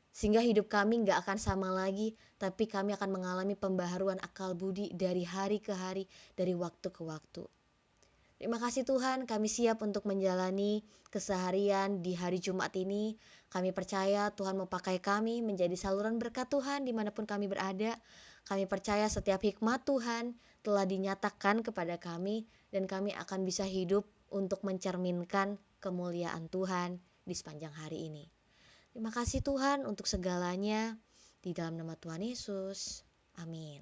sehingga hidup kami gak akan sama lagi, tapi kami akan mengalami pembaharuan akal budi dari hari ke hari, dari waktu ke waktu. Terima kasih Tuhan, kami siap untuk menjalani keseharian di hari Jumat ini. Kami percaya Tuhan mau pakai kami menjadi saluran berkat Tuhan dimanapun kami berada. Kami percaya setiap hikmat Tuhan telah dinyatakan kepada kami, dan kami akan bisa hidup untuk mencerminkan kemuliaan Tuhan di sepanjang hari ini. Terima kasih Tuhan untuk segalanya, di dalam nama Tuhan Yesus. Amin.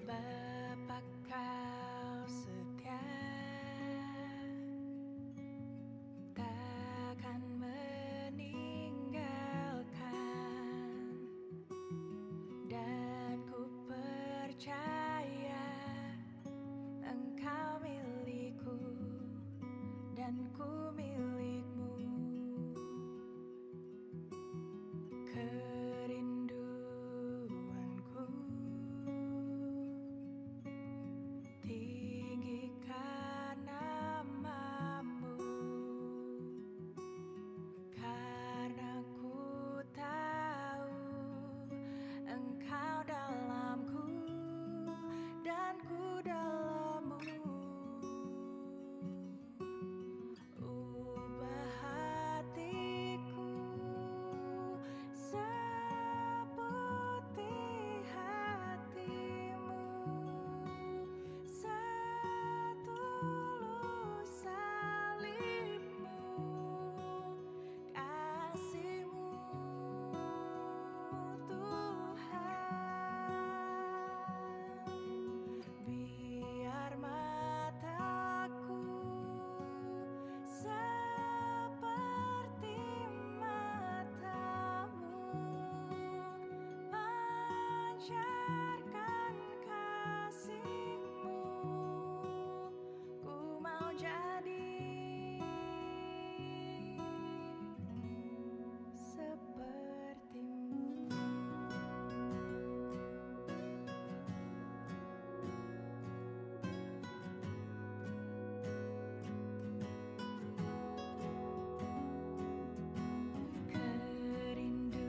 Bapa kau setia, takkan meninggalkan, dan ku percaya Engkau milikku dan ku milikmu. Kerinduanku tinggikan namamu, karena ku tahu Engkau dalamku dan ku dalammu. Ubah hatiku seperti hatimu, setulus salibmu, kasihmu Tuhan. Biar mataku seperti matamu, pancarkan kasihmu. Ku mau jadi sepertimu. Kerinduanku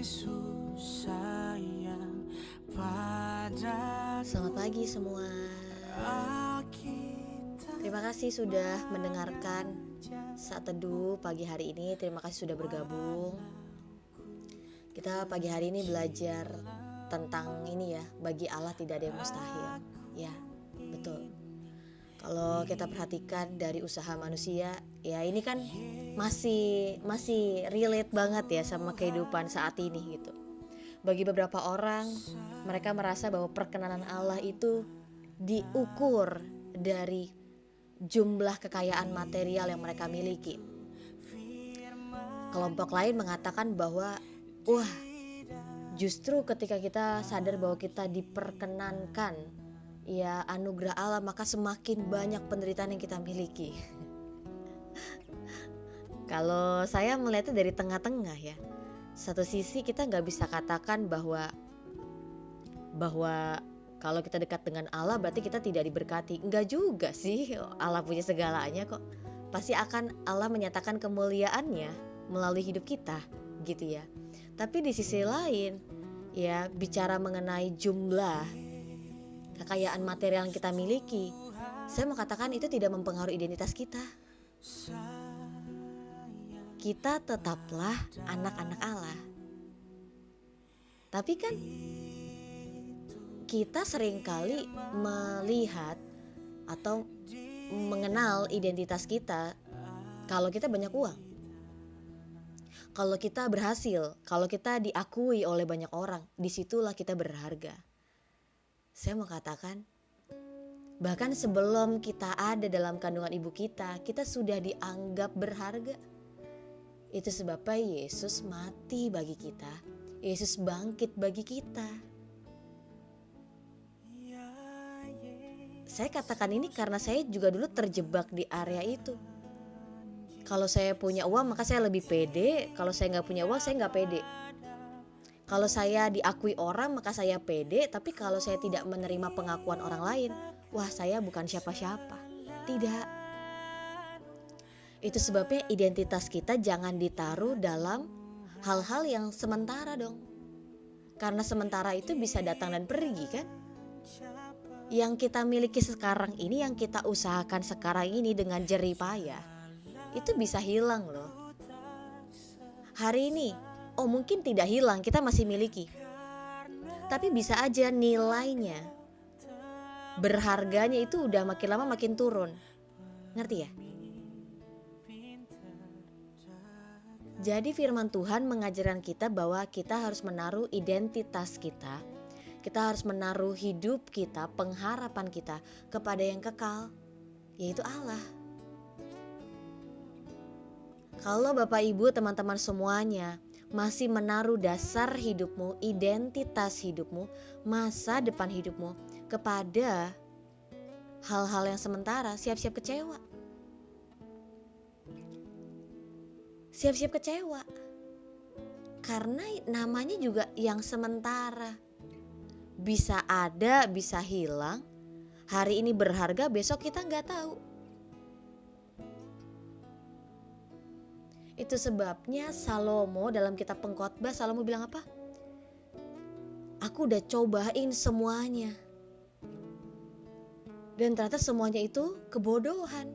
Yesus sayang pada Selamat pagi semua. Alkitab. Terima kasih sudah mendengarkan Saat Teduh pagi hari ini. Terima kasih sudah bergabung. Kita pagi hari ini belajar tentang ini ya, bagi Allah tidak ada yang mustahil. Ya, betul. Kalau kita perhatikan dari usaha manusia, ya ini kan masih relate banget ya sama kehidupan saat ini gitu. Bagi beberapa orang, mereka merasa bahwa perkenanan Allah itu diukur dari jumlah kekayaan material yang mereka miliki. Kelompok lain mengatakan bahwa wah, justru ketika kita sadar bahwa kita diperkenankan ya anugerah Allah, maka semakin banyak penderitaan yang kita miliki. Kalau saya melihatnya dari tengah-tengah ya. Satu sisi kita nggak bisa katakan bahwa kalau kita dekat dengan Allah berarti kita tidak diberkati. Enggak juga sih, Allah punya segalanya kok. Pasti akan Allah menyatakan kemuliaannya melalui hidup kita gitu ya. Tapi di sisi lain ya, bicara mengenai jumlah kekayaan material yang kita miliki, saya mau katakan itu tidak mempengaruhi identitas kita. Kita tetaplah anak-anak Allah. Tapi kan kita seringkali melihat atau mengenal identitas kita kalau kita banyak uang, kalau kita berhasil, kalau kita diakui oleh banyak orang, disitulah kita berharga. Saya mau katakan, bahkan sebelum kita ada dalam kandungan ibu kita sudah dianggap berharga. Itu sebabnya Yesus mati bagi kita, Yesus bangkit bagi kita. Saya katakan ini karena saya juga dulu terjebak di area itu. Kalau saya punya uang maka saya lebih pede, kalau saya nggak punya uang saya nggak pede. Kalau saya diakui orang maka saya pede, tapi kalau saya tidak menerima pengakuan orang lain, wah saya bukan siapa-siapa. Tidak. Itu sebabnya identitas kita jangan ditaruh dalam hal-hal yang sementara dong. Karena sementara itu bisa datang dan pergi kan. Yang kita miliki sekarang ini, yang kita usahakan sekarang ini dengan jerih payah, itu bisa hilang loh. Hari ini, mungkin tidak hilang, kita masih miliki. Tapi bisa aja nilainya, berharganya itu udah makin lama makin turun. Ngerti ya? Jadi firman Tuhan mengajarkan kita bahwa kita harus menaruh identitas kita. Kita harus menaruh hidup kita, pengharapan kita kepada yang kekal, yaitu Allah. Kalau Bapak Ibu, teman-teman semuanya masih menaruh dasar hidupmu, identitas hidupmu, masa depan hidupmu kepada hal-hal yang sementara, siap-siap kecewa. Siap-siap kecewa. Karena namanya juga yang sementara. Bisa ada, bisa hilang. Hari ini berharga, besok kita nggak tahu. Itu sebabnya Salomo dalam kitab Pengkhotbah, Salomo bilang apa? Aku udah cobain semuanya. Dan ternyata semuanya itu kebodohan.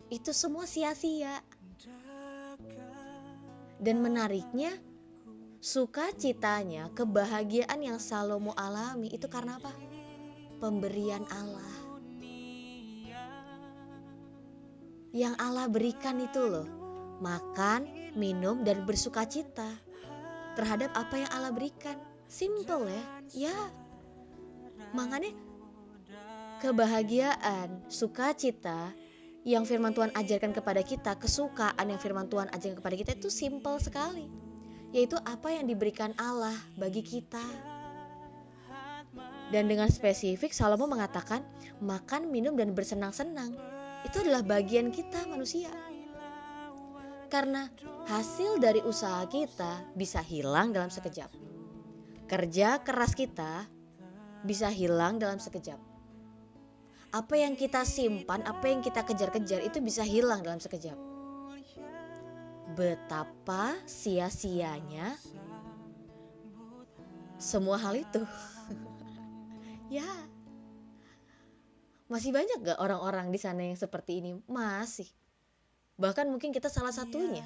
Itu semua sia-sia. Dan menariknya, sukacitanya, kebahagiaan yang Salomo alami itu karena apa? Pemberian Allah. Yang Allah berikan itu loh. Makan, minum, dan bersukacita terhadap apa yang Allah berikan. Simple ya. Ya. Makanya kebahagiaan, sukacita yang firman Tuhan ajarkan kepada kita, kesukaan yang firman Tuhan ajarkan kepada kita itu simple sekali. Yaitu apa yang diberikan Allah bagi kita. Dan dengan spesifik Salomo mengatakan makan, minum, dan bersenang-senang. Itu adalah bagian kita manusia. Karena hasil dari usaha kita bisa hilang dalam sekejap. Kerja keras kita bisa hilang dalam sekejap. Apa yang kita simpan, apa yang kita kejar-kejar itu bisa hilang dalam sekejap. Betapa sia-sianya semua hal itu. Ya, masih banyak gak orang-orang di sana yang seperti ini? Masih. Bahkan mungkin kita salah satunya.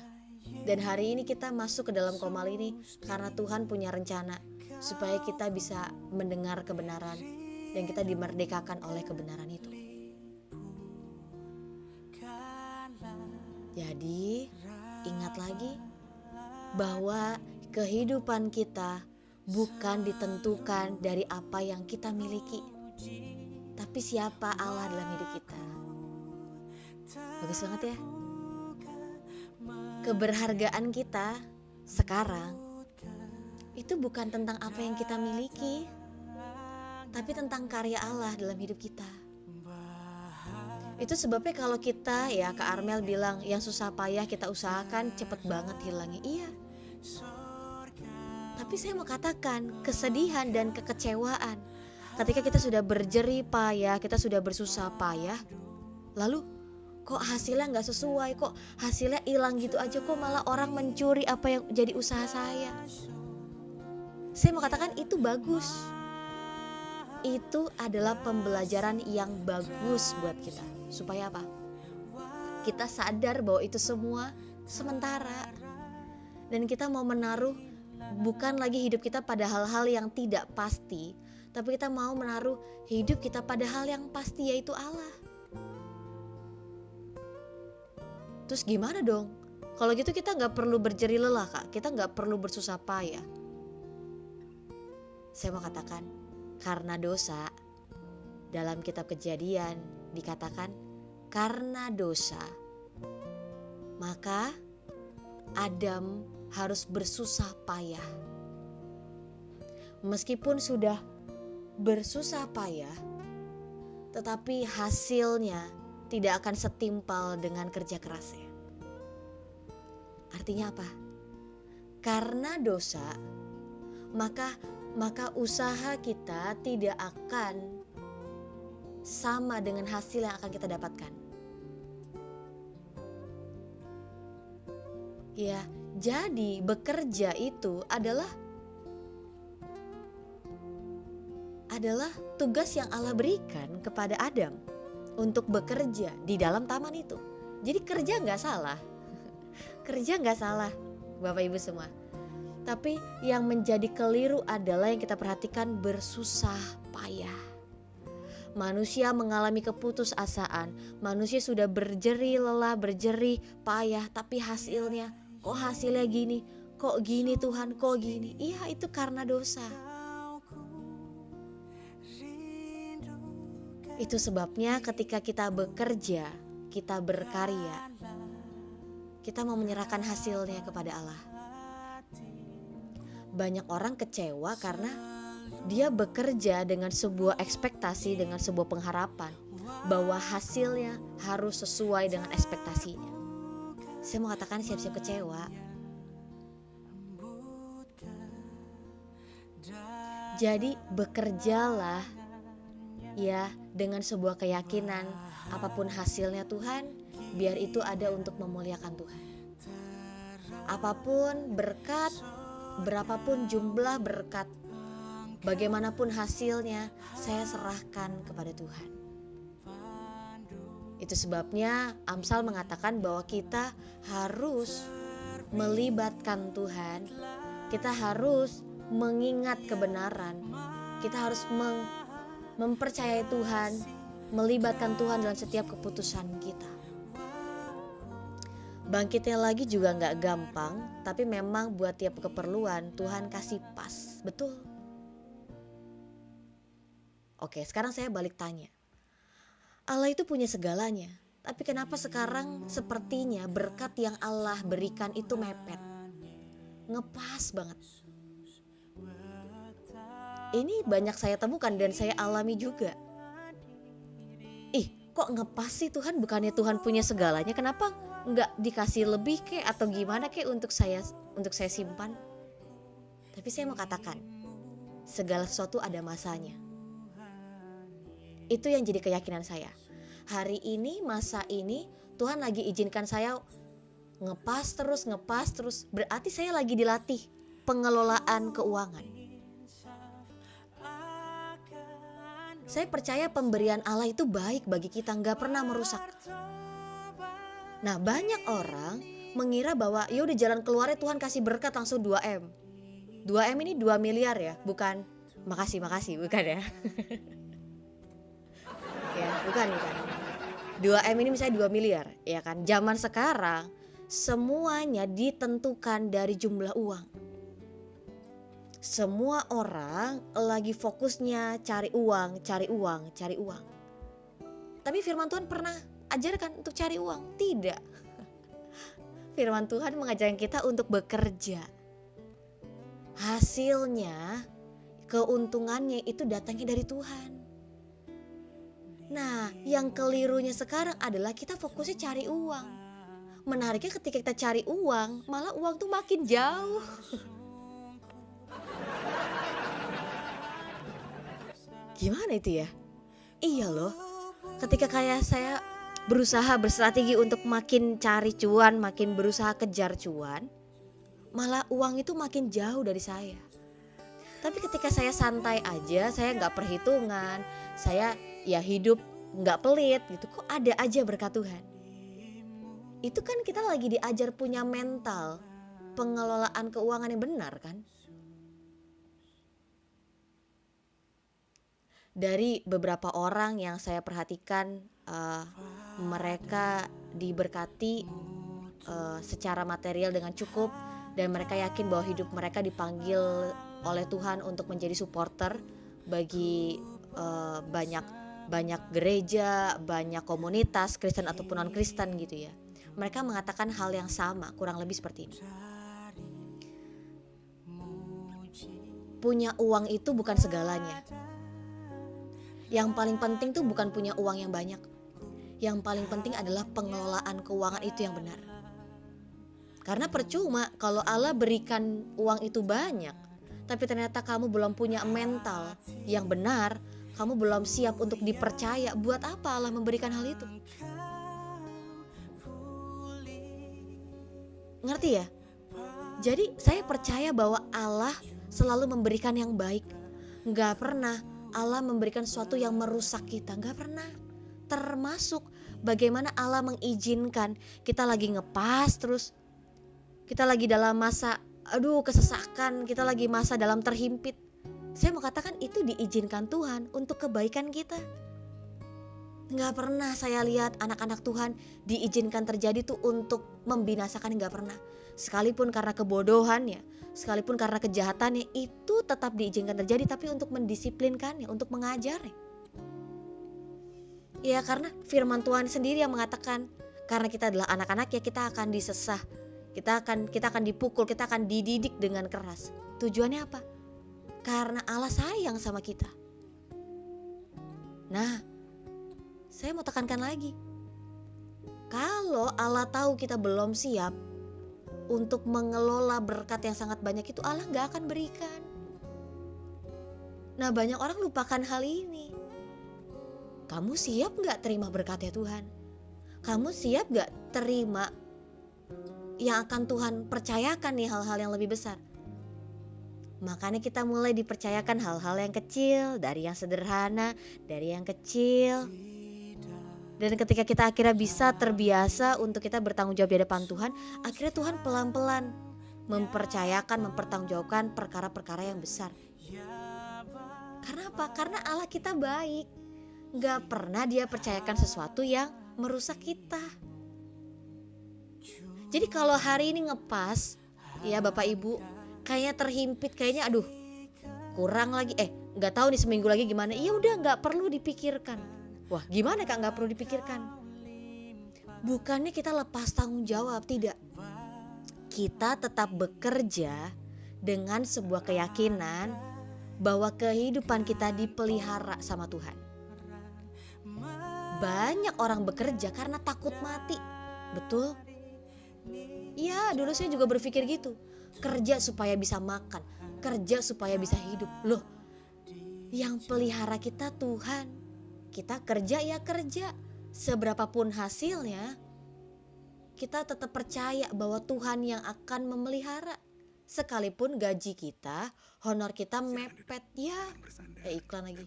Dan hari ini kita masuk ke dalam komal ini karena Tuhan punya rencana supaya kita bisa mendengar kebenaran dan kita dimerdekakan oleh kebenaran itu. Jadi, ingat lagi bahwa kehidupan kita bukan ditentukan dari apa yang kita miliki, tapi siapa Allah dalam hidup kita. Bagus banget ya. Keberhargaan kita sekarang itu bukan tentang apa yang kita miliki, tapi tentang karya Allah dalam hidup kita. Itu sebabnya kalau kita, ya Kak Armel bilang, yang susah payah kita usahakan cepet banget hilangnya. Iya. Tapi saya mau katakan, kesedihan dan kekecewaan ketika kita sudah berjerih payah, kita sudah bersusah payah, lalu kok hasilnya gak sesuai, kok hasilnya hilang gitu aja, kok malah orang mencuri apa yang jadi usaha saya. Saya mau katakan itu bagus. Itu adalah pembelajaran yang bagus buat kita. Supaya apa? Kita sadar bahwa itu semua sementara. Dan kita mau menaruh bukan lagi hidup kita pada hal-hal yang tidak pasti, tapi kita mau menaruh hidup kita pada hal yang pasti, yaitu Allah. Terus gimana dong? Kalau gitu kita gak perlu berjerih lelah, Kak. Kita gak perlu bersusah payah. Saya mau katakan, karena dosa, dalam kitab Kejadian dikatakan, karena dosa, maka Adam harus bersusah payah. Meskipun sudah bersusah payah, tetapi hasilnya tidak akan setimpal dengan kerja kerasnya. Artinya apa? Karena dosa, maka usaha kita tidak akan sama dengan hasil yang akan kita dapatkan. Ya, jadi bekerja itu adalah tugas yang Allah berikan kepada Adam untuk bekerja di dalam taman itu. Jadi kerja gak salah. Kerja gak salah, Bapak Ibu semua. Tapi yang menjadi keliru adalah yang kita perhatikan, bersusah payah. Manusia mengalami keputusasaan. Manusia sudah berjerih lelah, berjerih payah, tapi hasilnya, kok hasilnya gini? Kok gini Tuhan, kok gini? Iya, itu karena dosa. Itu sebabnya ketika kita bekerja, kita berkarya, kita mau menyerahkan hasilnya kepada Allah. Banyak orang kecewa karena dia bekerja dengan sebuah ekspektasi, dengan sebuah pengharapan bahwa hasilnya harus sesuai dengan ekspektasinya. Saya mau katakan siap-siap kecewa. Jadi bekerjalah ya dengan sebuah keyakinan, apapun hasilnya Tuhan, biar itu ada untuk memuliakan Tuhan. Apapun berkat, berapapun jumlah berkat, bagaimanapun hasilnya, saya serahkan kepada Tuhan. Itu sebabnya Amsal mengatakan bahwa kita harus melibatkan Tuhan, kita harus mengingat kebenaran, kita harus mempercayai Tuhan, melibatkan Tuhan dalam setiap keputusan kita. Bangkitnya lagi juga gak gampang, tapi memang buat tiap keperluan Tuhan kasih pas, betul? Oke, sekarang saya balik tanya. Allah itu punya segalanya, tapi kenapa sekarang sepertinya berkat yang Allah berikan itu mepet? Ngepas banget. Ini banyak saya temukan dan saya alami juga. Kok ngepas sih Tuhan? Bukannya Tuhan punya segalanya, kenapa nggak dikasih lebih kek atau gimana kek untuk saya simpan? Tapi saya mau katakan, segala sesuatu ada masanya. Itu yang jadi keyakinan saya. Hari ini, masa ini, Tuhan lagi izinkan saya ngepas terus. Berarti saya lagi dilatih pengelolaan keuangan. Saya percaya pemberian Allah itu baik bagi kita, gak pernah merusak. Nah banyak orang mengira bahwa ya udah jalan keluarnya Tuhan kasih berkat langsung 2M. 2M ini 2 miliar ya, bukan makasih, bukan ya. Ya, bukan. 2M ini misalnya 2 miliar, ya kan. Zaman sekarang semuanya ditentukan dari jumlah uang. Semua orang lagi fokusnya cari uang. Tapi firman Tuhan pernah ajarkan untuk cari uang? Tidak. Firman Tuhan mengajarkan kita untuk bekerja. Hasilnya, keuntungannya itu datangnya dari Tuhan. Nah, yang kelirunya sekarang adalah kita fokusnya cari uang. Menariknya ketika kita cari uang, malah uang tuh makin jauh. Gimana itu ya? Iya loh, ketika kayak saya berusaha berstrategi untuk makin cari cuan, makin berusaha kejar cuan, malah uang itu makin jauh dari saya. Tapi ketika saya santai aja, saya gak perhitungan, saya ya hidup gak pelit gitu, kok ada aja berkat Tuhan. Itu kan kita lagi diajar punya mental pengelolaan keuangan yang benar kan. Dari beberapa orang yang saya perhatikan, mereka diberkati secara material dengan cukup, dan mereka yakin bahwa hidup mereka dipanggil oleh Tuhan untuk menjadi supporter bagi banyak gereja, banyak komunitas Kristen ataupun non Kristen gitu ya. Mereka mengatakan hal yang sama, kurang lebih seperti ini. Punya uang itu bukan segalanya. Yang paling penting tuh bukan punya uang yang banyak. Yang paling penting adalah pengelolaan keuangan itu yang benar. Karena percuma kalau Allah berikan uang itu banyak, tapi ternyata kamu belum punya mental yang benar, kamu belum siap untuk dipercaya. Buat apa Allah memberikan hal itu? Ngerti ya? Jadi saya percaya bahwa Allah selalu memberikan yang baik. Gak pernah Allah memberikan sesuatu yang merusak kita, gak pernah. Termasuk bagaimana Allah mengizinkan kita lagi ngepas, terus kita lagi dalam masa kesesakan, kita lagi masa dalam terhimpit. Saya mau katakan itu diizinkan Tuhan untuk kebaikan kita. Gak pernah saya lihat anak-anak Tuhan diizinkan terjadi tuh untuk membinasakan, gak pernah. Sekalipun karena kebodohannya, sekalipun karena kejahatannya, itu tetap diizinkan terjadi, tapi untuk mendisiplinkannya, untuk mengajarnya. Ya karena firman Tuhan sendiri yang mengatakan, karena kita adalah anak-anak ya kita akan disesah, kita akan dipukul, kita akan dididik dengan keras. Tujuannya apa? Karena Allah sayang sama kita. Nah, saya mau tekankan lagi, kalau Allah tahu kita belum siap untuk mengelola berkat yang sangat banyak itu, Allah gak akan berikan. Nah banyak orang lupakan hal ini. Kamu siap gak terima berkatnya Tuhan? Kamu siap gak terima yang akan Tuhan percayakan nih, hal-hal yang lebih besar? Makanya kita mulai dipercayakan hal-hal yang kecil, dari yang sederhana, dari yang kecil. Dan ketika kita akhirnya bisa terbiasa untuk kita bertanggung jawab di hadapan Tuhan, akhirnya Tuhan pelan-pelan mempertanggungjawabkan perkara-perkara yang besar. Karena apa? Karena Allah kita baik. Gak pernah Dia percayakan sesuatu yang merusak kita. Jadi kalau hari ini ngepas, ya Bapak Ibu, kayaknya terhimpit, kayaknya kurang lagi, gak tahu nih seminggu lagi gimana. Ya udah, gak perlu dipikirkan. Wah gimana Kak gak perlu dipikirkan? Bukannya kita lepas tanggung jawab, tidak. Kita tetap bekerja dengan sebuah keyakinan bahwa kehidupan kita dipelihara sama Tuhan. Banyak orang bekerja karena takut mati. Betul? Ya dulu saya juga berpikir gitu. Kerja supaya bisa makan, kerja supaya bisa hidup. Loh, yang pelihara kita Tuhan. Kita kerja ya kerja, seberapapun hasilnya, kita tetap percaya bahwa Tuhan yang akan memelihara. Sekalipun gaji kita, honor kita mepet ya. Iklan lagi.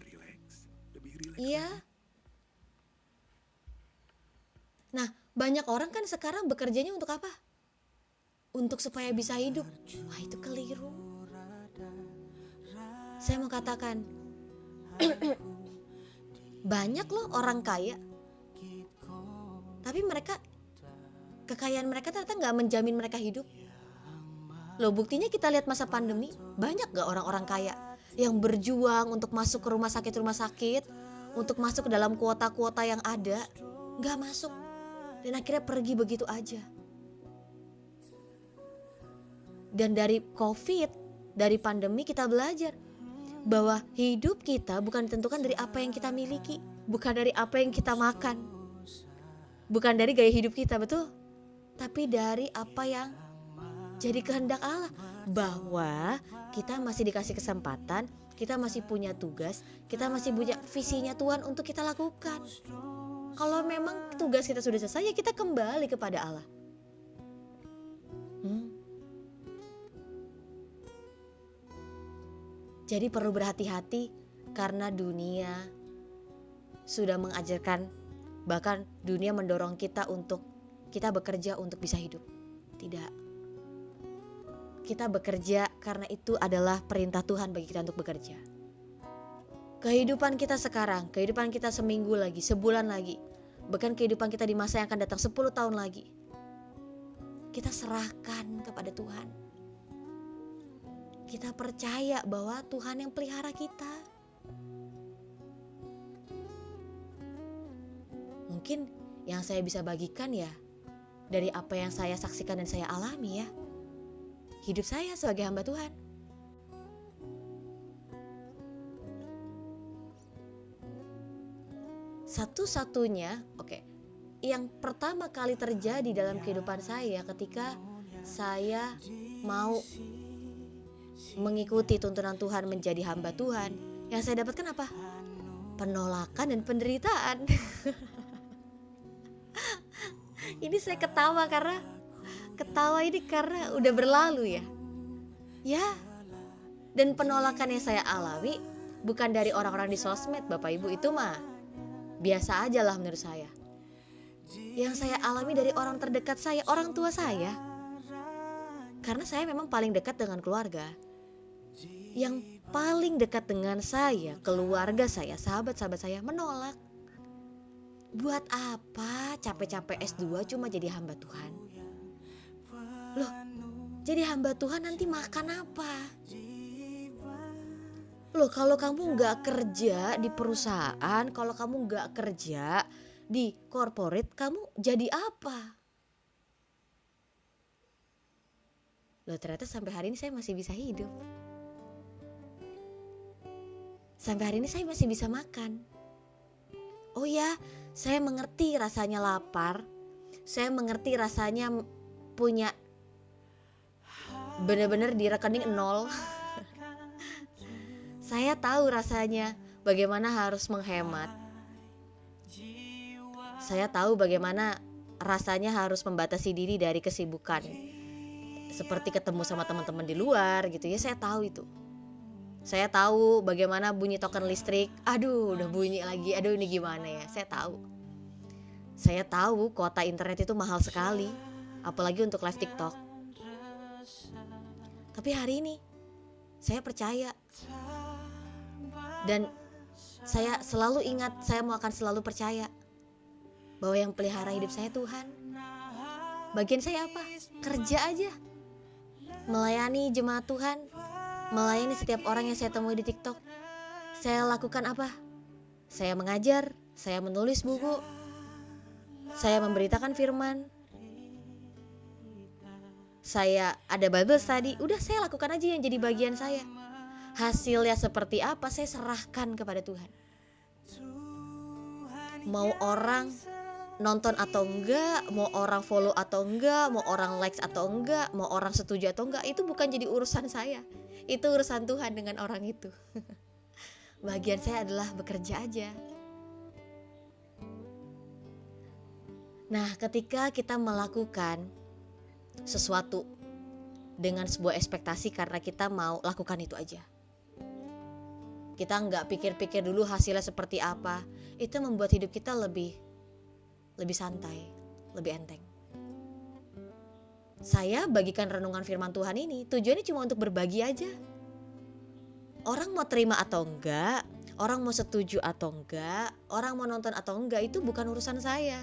Iya. Nah, banyak orang kan sekarang bekerjanya untuk apa? Untuk supaya bisa hidup. Wah, itu keliru. Saya mau katakan, banyak loh orang kaya, tapi kekayaan mereka ternyata gak menjamin mereka hidup. Loh, buktinya kita lihat masa pandemi, banyak gak orang-orang kaya yang berjuang untuk masuk ke rumah sakit, untuk masuk ke dalam kuota-kuota yang ada, gak masuk, dan akhirnya pergi begitu aja. Dan dari COVID, dari pandemi kita belajar bahwa hidup kita bukan ditentukan dari apa yang kita miliki, bukan dari apa yang kita makan, bukan dari gaya hidup kita, betul? Tapi dari apa yang jadi kehendak Allah, bahwa kita masih dikasih kesempatan, kita masih punya tugas, kita masih punya visinya Tuhan untuk kita lakukan. Kalau memang tugas kita sudah selesai, ya kita kembali kepada Allah. Jadi perlu berhati-hati karena dunia sudah mengajarkan, bahkan dunia mendorong kita untuk kita bekerja untuk bisa hidup. Tidak. Kita bekerja karena itu adalah perintah Tuhan bagi kita untuk bekerja. Kehidupan kita sekarang, kehidupan kita seminggu lagi, sebulan lagi, bahkan kehidupan kita di masa yang akan datang 10 tahun lagi, kita serahkan kepada Tuhan. Kita percaya bahwa Tuhan yang pelihara kita. Mungkin yang saya bisa bagikan ya dari apa yang saya saksikan dan saya alami ya. Hidup saya sebagai hamba Tuhan. Satu-satunya, yang pertama kali terjadi dalam kehidupan saya ketika saya mau mengikuti tuntunan Tuhan menjadi hamba Tuhan, yang saya dapatkan apa? Penolakan dan penderitaan. Ini saya ketawa karena udah berlalu ya. Ya. Dan penolakan yang saya alami bukan dari orang-orang di sosmed, Bapak Ibu, itu mah biasa aja lah menurut saya. Yang saya alami dari orang terdekat saya, orang tua saya. Karena saya memang paling dekat dengan keluarga. Yang paling dekat dengan saya, keluarga saya, sahabat-sahabat saya menolak. Buat apa capek-capek S2 cuma jadi hamba Tuhan? Loh, jadi hamba Tuhan nanti makan apa? Loh, kalau kamu gak kerja di perusahaan, kalau kamu gak kerja di corporate, kamu jadi apa? Loh, ternyata sampai hari ini saya masih bisa hidup. Sampai hari ini saya masih bisa makan. Oh ya, saya mengerti rasanya lapar. Saya mengerti rasanya punya benar-benar di rekening 0. Saya tahu rasanya bagaimana harus menghemat. Saya tahu bagaimana rasanya harus membatasi diri dari kesibukan. Seperti ketemu sama teman-teman di luar gitu ya, saya tahu itu. Saya tahu bagaimana bunyi token listrik. Aduh, udah bunyi lagi. Aduh, ini gimana ya? Saya tahu. Saya tahu kuota internet itu mahal sekali, apalagi untuk live TikTok. Tapi hari ini saya percaya. Dan saya selalu ingat, saya mau akan selalu percaya bahwa yang pelihara hidup saya Tuhan. Bagian saya apa? Kerja aja. Melayani jemaat Tuhan. Melayani setiap orang yang saya temui di TikTok. Saya lakukan apa? Saya mengajar, saya menulis buku, saya memberitakan firman, saya ada Bible study. Udah, saya lakukan aja yang jadi bagian saya. Hasilnya seperti apa, saya serahkan kepada Tuhan. Mau orang nonton atau enggak, mau orang follow atau enggak, mau orang likes atau enggak, mau orang setuju atau enggak, itu bukan jadi urusan saya. Itu urusan Tuhan dengan orang itu. Bagian saya adalah bekerja aja. Nah, ketika kita melakukan sesuatu dengan sebuah ekspektasi karena kita mau lakukan itu aja, kita nggak pikir-pikir dulu hasilnya seperti apa, itu membuat hidup kita lebih santai, lebih enteng. Saya bagikan renungan firman Tuhan ini tujuannya cuma untuk berbagi aja. Orang mau terima atau enggak, orang mau setuju atau enggak, orang mau nonton atau enggak, itu bukan urusan saya.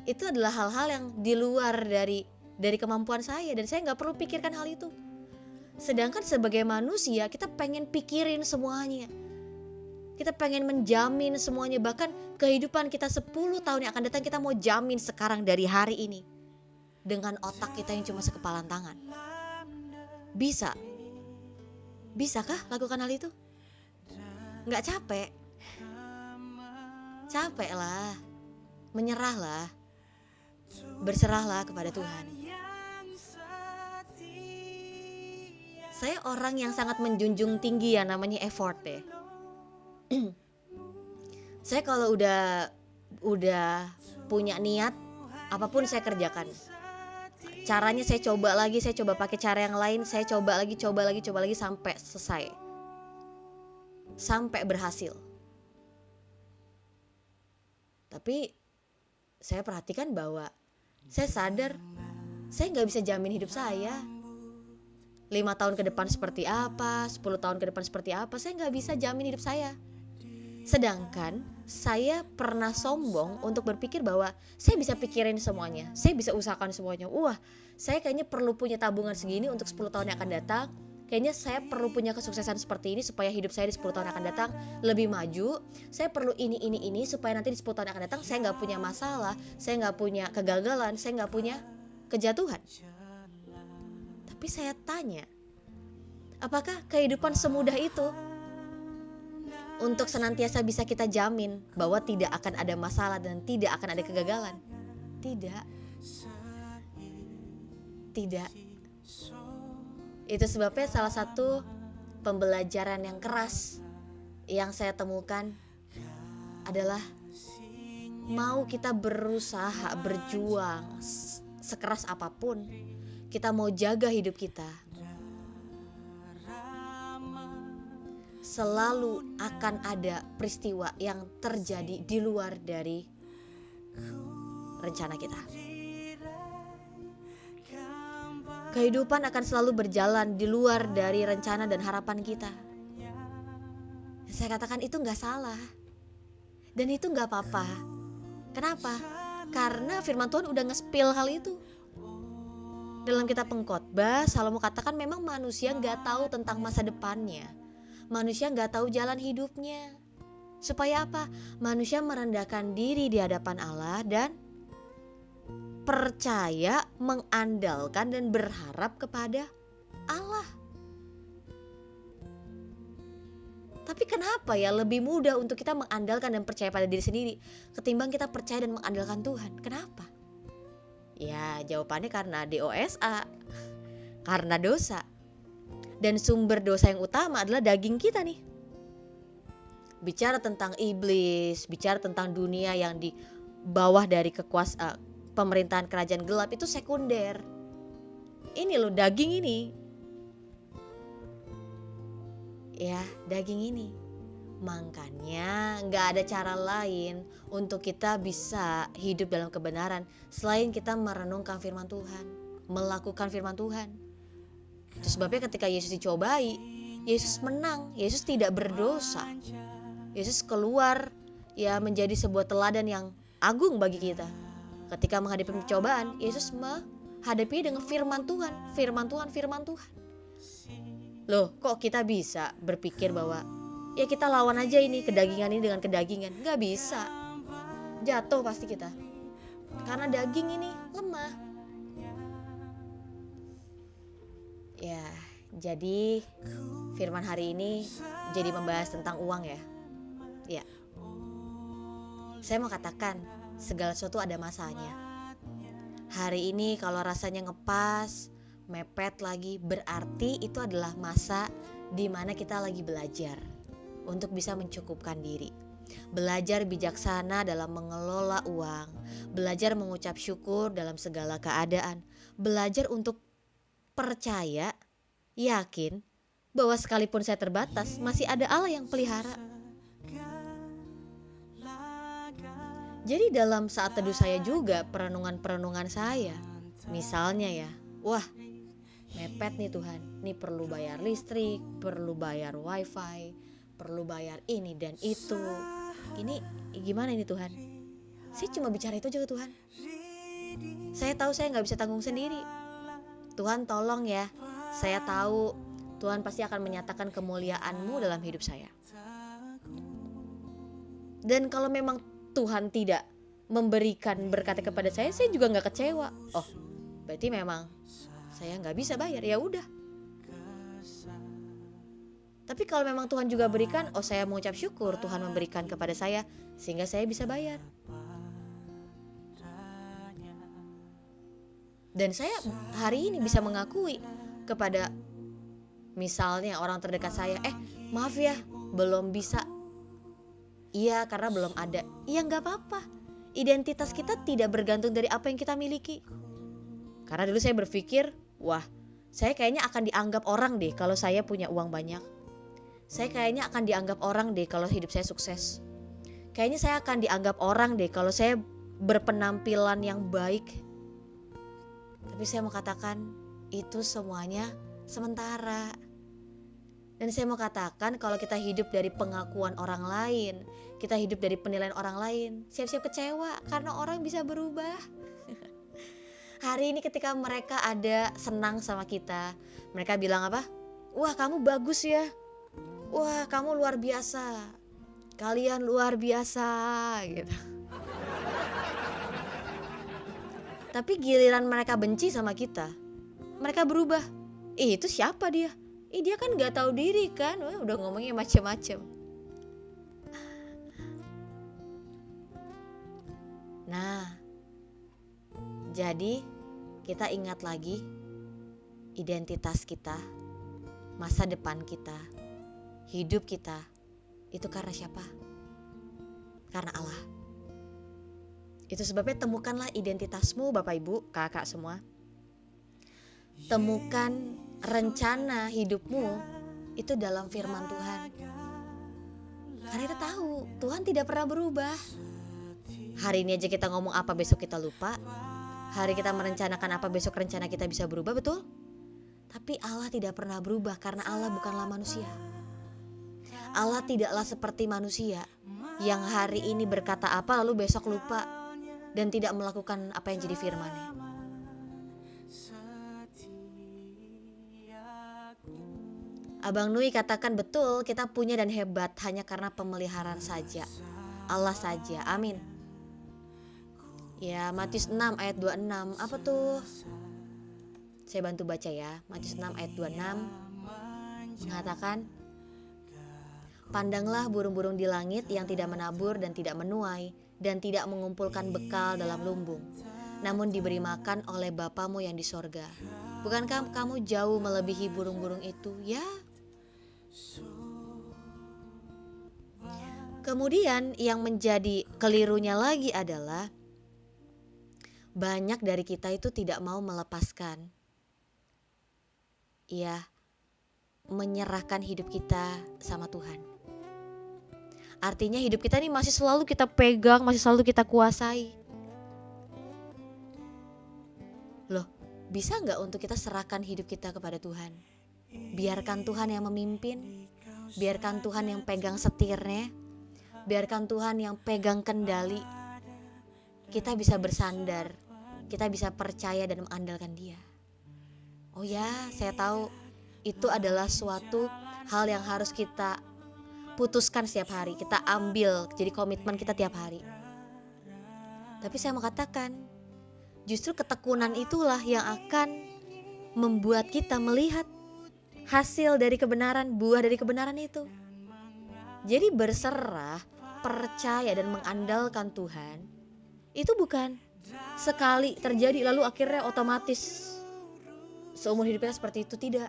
Itu adalah hal-hal yang di luar dari kemampuan saya, dan saya nggak perlu pikirkan hal itu. Sedangkan sebagai manusia kita pengen pikirin semuanya. Kita pengen menjamin semuanya, bahkan kehidupan kita 10 tahun yang akan datang kita mau jamin sekarang dari hari ini. Dengan otak kita yang cuma sekepalan tangan. Bisakah lakukan hal itu? Nggak capek? Capek lah. Menyerahlah. Berserahlah kepada Tuhan. Saya orang yang sangat menjunjung tinggi ya namanya effort ya. Saya kalau udah punya niat, apapun saya kerjakan. Caranya saya coba lagi, saya coba pakai cara yang lain, saya coba lagi sampai selesai. Sampai berhasil. Tapi saya perhatikan bahwa saya sadar saya gak bisa jamin hidup saya. 5 tahun ke depan seperti apa, 10 tahun ke depan seperti apa, saya gak bisa jamin hidup saya. Sedangkan saya pernah sombong untuk berpikir bahwa saya bisa pikirin semuanya, saya bisa usahakan semuanya. Wah, saya kayaknya perlu punya tabungan segini untuk 10 tahun yang akan datang. Kayaknya saya perlu punya kesuksesan seperti ini supaya hidup saya di 10 tahun yang akan datang lebih maju. Saya perlu ini supaya nanti di 10 tahun yang akan datang saya gak punya masalah, saya gak punya kegagalan, saya gak punya kejatuhan. Tapi saya tanya, apakah kehidupan semudah itu? Untuk senantiasa bisa kita jamin bahwa tidak akan ada masalah dan tidak akan ada kegagalan. Tidak. Itu sebabnya salah satu pembelajaran yang keras yang saya temukan adalah mau kita berusaha, berjuang sekeras apapun, kita mau jaga hidup kita, selalu akan ada peristiwa yang terjadi di luar dari rencana kita. Kehidupan akan selalu berjalan di luar dari rencana dan harapan kita. Saya katakan itu gak salah. Dan itu gak apa-apa. Kenapa? Karena firman Tuhan udah nge-spill hal itu. Dalam kitab Pengkhotbah, Salomo katakan memang manusia gak tahu tentang masa depannya. Manusia gak tahu jalan hidupnya. Supaya apa? Manusia merendahkan diri di hadapan Allah dan percaya, mengandalkan dan berharap kepada Allah. Tapi kenapa ya lebih mudah untuk kita mengandalkan dan percaya pada diri sendiri ketimbang kita percaya dan mengandalkan Tuhan? Kenapa? Ya jawabannya karena DOSA, karena dosa. Dan sumber dosa yang utama adalah daging kita nih. Bicara tentang iblis, bicara tentang dunia yang di bawah dari kekuasaan pemerintahan kerajaan gelap itu sekunder. Ini loh daging ini. Ya daging ini. Makanya gak ada cara lain untuk kita bisa hidup dalam kebenaran selain kita merenungkan firman Tuhan, melakukan firman Tuhan. Itu sebabnya ketika Yesus dicobai, Yesus menang, Yesus tidak berdosa. Yesus keluar ya menjadi sebuah teladan yang agung bagi kita. Ketika menghadapi pencobaan, Yesus menghadapi dengan firman Tuhan. Loh, kok kita bisa berpikir bahwa ya kita lawan aja ini kedagingan ini dengan kedagingan? Gak bisa. Jatuh pasti kita. Karena daging ini lemah. Ya, jadi firman hari ini jadi membahas tentang uang ya. Ya. Saya mau katakan segala sesuatu ada masanya. Hari ini kalau rasanya ngepas, mepet lagi, berarti itu adalah masa di mana kita lagi belajar untuk bisa mencukupkan diri. Belajar bijaksana dalam mengelola uang, belajar mengucap syukur dalam segala keadaan, belajar untuk percaya, yakin bahwa sekalipun saya terbatas, masih ada Allah yang pelihara. Jadi dalam saat teduh saya juga, perenungan-perenungan saya, misalnya ya, wah mepet nih Tuhan, nih perlu bayar listrik, perlu bayar wifi, perlu bayar ini dan itu. Ini gimana ini Tuhan? Saya cuma bicara itu aja ke Tuhan. Saya tahu saya gak bisa tanggung sendiri. Tuhan tolong ya, saya tahu Tuhan pasti akan menyatakan kemuliaan-Mu dalam hidup saya. Dan kalau memang Tuhan tidak memberikan berkat kepada saya juga gak kecewa. Oh, berarti memang saya gak bisa bayar, ya udah. Tapi kalau memang Tuhan juga berikan, saya mengucap syukur Tuhan memberikan kepada saya sehingga saya bisa bayar. Dan saya hari ini bisa mengakui kepada misalnya orang terdekat saya, maaf ya belum bisa. Iya karena belum ada. Iya gak apa-apa. Identitas kita tidak bergantung dari apa yang kita miliki. Karena dulu saya berpikir, wah saya kayaknya akan dianggap orang deh kalau saya punya uang banyak. Saya kayaknya akan dianggap orang deh kalau hidup saya sukses. Kayaknya saya akan dianggap orang deh kalau saya berpenampilan yang baik. Tapi saya mau katakan itu semuanya sementara. Dan saya mau katakan kalau kita hidup dari pengakuan orang lain, kita hidup dari penilaian orang lain, siap-siap kecewa karena orang bisa berubah. Hari ini ketika mereka ada senang sama kita, mereka bilang apa? Wah kamu bagus ya. Wah kamu luar biasa. Kalian luar biasa gitu. Tapi giliran mereka benci sama kita, mereka berubah. Itu siapa dia? Dia kan gak tahu diri kan. Wah, udah ngomongnya macem-macem. Nah, jadi kita ingat lagi identitas kita, masa depan kita, hidup kita. Itu karena siapa? Karena Allah. Itu sebabnya temukanlah identitasmu Bapak Ibu, kakak semua. Temukan rencana hidupmu itu dalam firman Tuhan. Karena kita tahu Tuhan tidak pernah berubah. Hari ini aja kita ngomong apa besok kita lupa. Hari kita merencanakan apa besok rencana kita bisa berubah, betul? Tapi Allah tidak pernah berubah karena Allah bukanlah manusia. Allah tidaklah seperti manusia yang hari ini berkata apa lalu besok lupa dan tidak melakukan apa yang jadi firman-Nya. Abang Nui katakan betul, kita punya dan hebat hanya karena pemeliharaan saja, Allah saja. Amin. Ya, Matius 6 ayat 26. Apa tuh? Saya bantu baca ya. Matius 6 ayat 26 mengatakan, pandanglah burung-burung di langit yang tidak menabur dan tidak menuai dan tidak mengumpulkan bekal dalam lumbung, namun diberi makan oleh Bapamu yang di sorga. Bukankah kamu jauh melebihi burung-burung itu? Ya. Kemudian yang menjadi kelirunya lagi adalah banyak dari kita itu tidak mau melepaskan, menyerahkan hidup kita sama Tuhan. Artinya hidup kita ini masih selalu kita pegang, masih selalu kita kuasai. Loh, bisa gak untuk kita serahkan hidup kita kepada Tuhan? Biarkan Tuhan yang memimpin, biarkan Tuhan yang pegang setirnya, biarkan Tuhan yang pegang kendali. Kita bisa bersandar, kita bisa percaya dan mengandalkan Dia. Oh ya, saya tahu itu adalah suatu hal yang harus kita putuskan setiap hari, kita ambil jadi komitmen kita tiap hari. Tapi saya mau katakan, justru ketekunan itulah yang akan membuat kita melihat hasil dari kebenaran, buah dari kebenaran itu. Jadi berserah, percaya dan mengandalkan Tuhan itu bukan sekali terjadi lalu akhirnya otomatis seumur hidup kita seperti itu, tidak.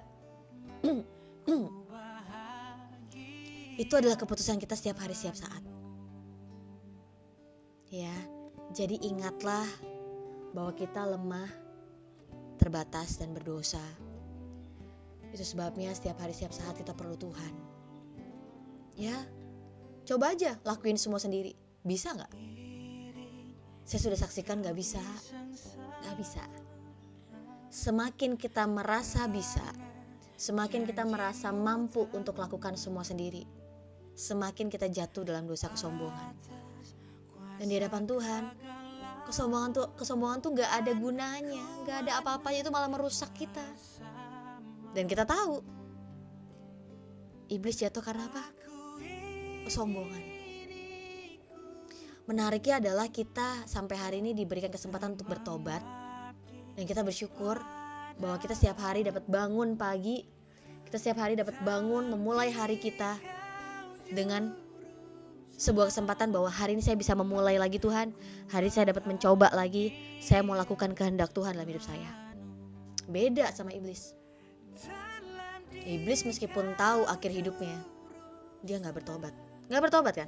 Itu adalah keputusan kita setiap hari, setiap saat. Ya, jadi ingatlah bahwa kita lemah, terbatas dan berdosa. Itu sebabnya setiap hari setiap saat kita perlu Tuhan. Ya, coba aja lakuin semua sendiri. Bisa gak? Saya sudah saksikan gak bisa. Gak bisa. Semakin kita merasa bisa, semakin kita merasa mampu untuk lakukan semua sendiri, semakin kita jatuh dalam dosa kesombongan. Dan di hadapan Tuhan, kesombongan tuh gak ada gunanya, gak ada apa-apanya, itu malah merusak kita. Dan kita tahu iblis jatuh karena apa? Kesombongan. Menariknya adalah kita sampai hari ini diberikan kesempatan untuk bertobat. Dan kita bersyukur bahwa kita setiap hari dapat bangun pagi, kita setiap hari dapat bangun memulai hari kita dengan sebuah kesempatan bahwa hari ini saya bisa memulai lagi Tuhan. Hari ini saya dapat mencoba lagi, saya mau lakukan kehendak Tuhan dalam hidup saya. Beda sama iblis. Iblis meskipun tahu akhir hidupnya, dia gak bertobat. Gak bertobat kan?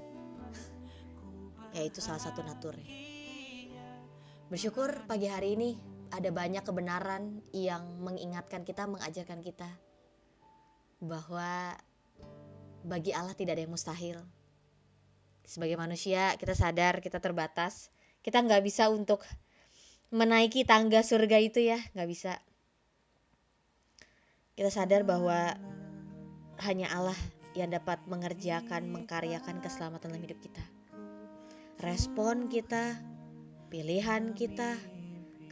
Ya itu salah satu naturnya. Bersyukur pagi hari ini ada banyak kebenaran yang mengingatkan kita, mengajarkan kita bahwa bagi Allah tidak ada yang mustahil. Sebagai manusia kita sadar kita terbatas. Kita gak bisa untuk menaiki tangga surga itu ya, gak bisa. Kita sadar bahwa hanya Allah yang dapat mengerjakan, mengkaryakan keselamatan dalam hidup kita. Respon kita, pilihan kita,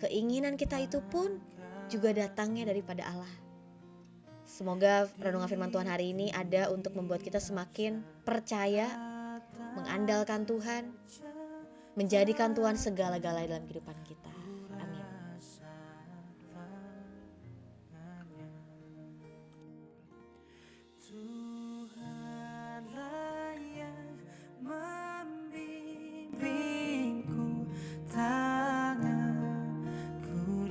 keinginan kita itu pun juga datangnya daripada Allah. Semoga renungan firman Tuhan hari ini ada untuk membuat kita semakin percaya, mengandalkan Tuhan, menjadikan Tuhan segala-galanya dalam kehidupan kita. Amin. Tuhanlah yang membimbingku, tanganku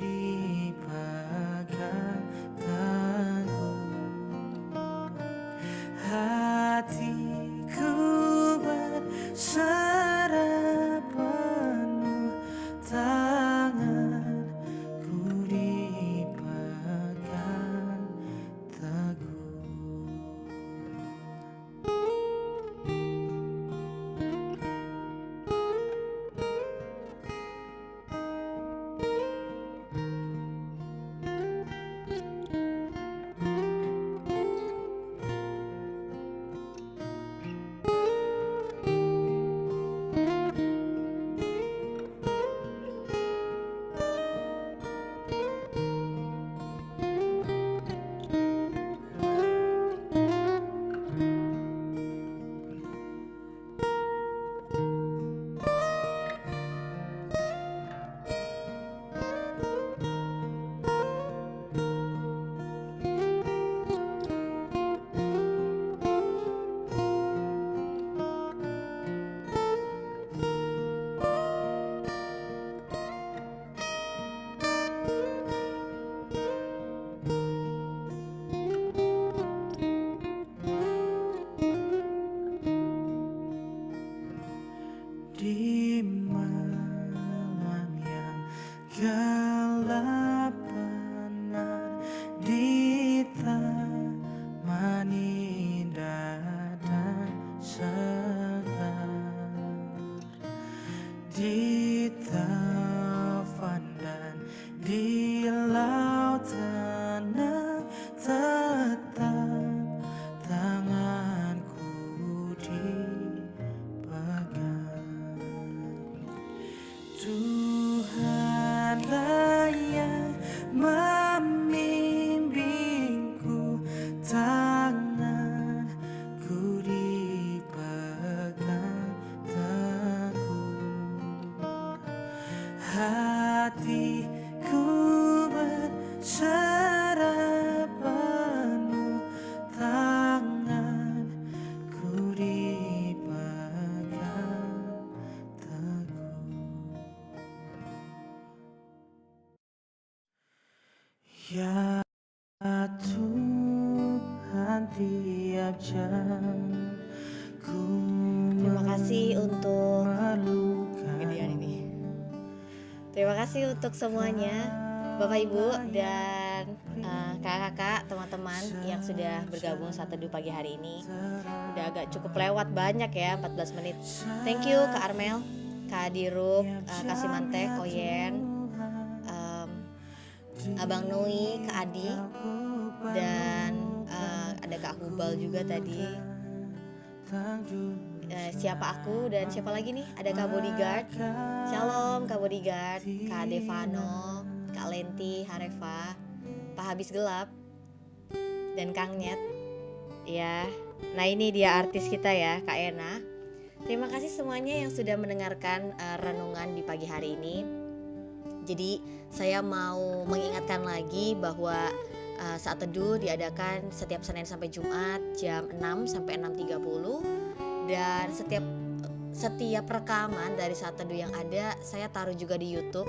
dipegang teguh, hatiku berserah penuh, tanganku dipegang teguh. Di malam yang gelap benar, ditemani dan segar, di taufan dan di laut tenang, tetap tanganku dipegang. Tuhanlah yang membimbingku, tanganku dipegang teguh, hatiku berserah penuh, tanganku dipegang teguh. Ya Tuhan, tiap jam ku Terima kasih untuk memerlukan. gedean ini. Terima kasih untuk semuanya, Bapak Ibu dan kakak-kakak, teman-teman yang sudah bergabung saat teduh pagi hari ini. Udah agak cukup lewat banyak ya, 14 menit. Thank you Kak Armel, Kak Diruk, Kak Simantek, Oyen, Abang Nui, Kak Adi, dan ada Kak Hubal juga tadi. Siapa aku dan siapa lagi nih? Ada Kak Bodyguard. Shalom Kak Bodyguard, Kak Devano, Kak Lenti, Harefa, Pak Habis Gelap, dan Kang Nyet. Ya, nah ini dia artis kita ya, Kak Ena. Terima kasih semuanya yang sudah mendengarkan renungan di pagi hari ini. Jadi saya mau mengingatkan lagi bahwa saat teduh diadakan setiap Senin sampai Jumat jam 6 sampai 6.30, dan setiap rekaman dari saat teduh yang ada saya taruh juga di YouTube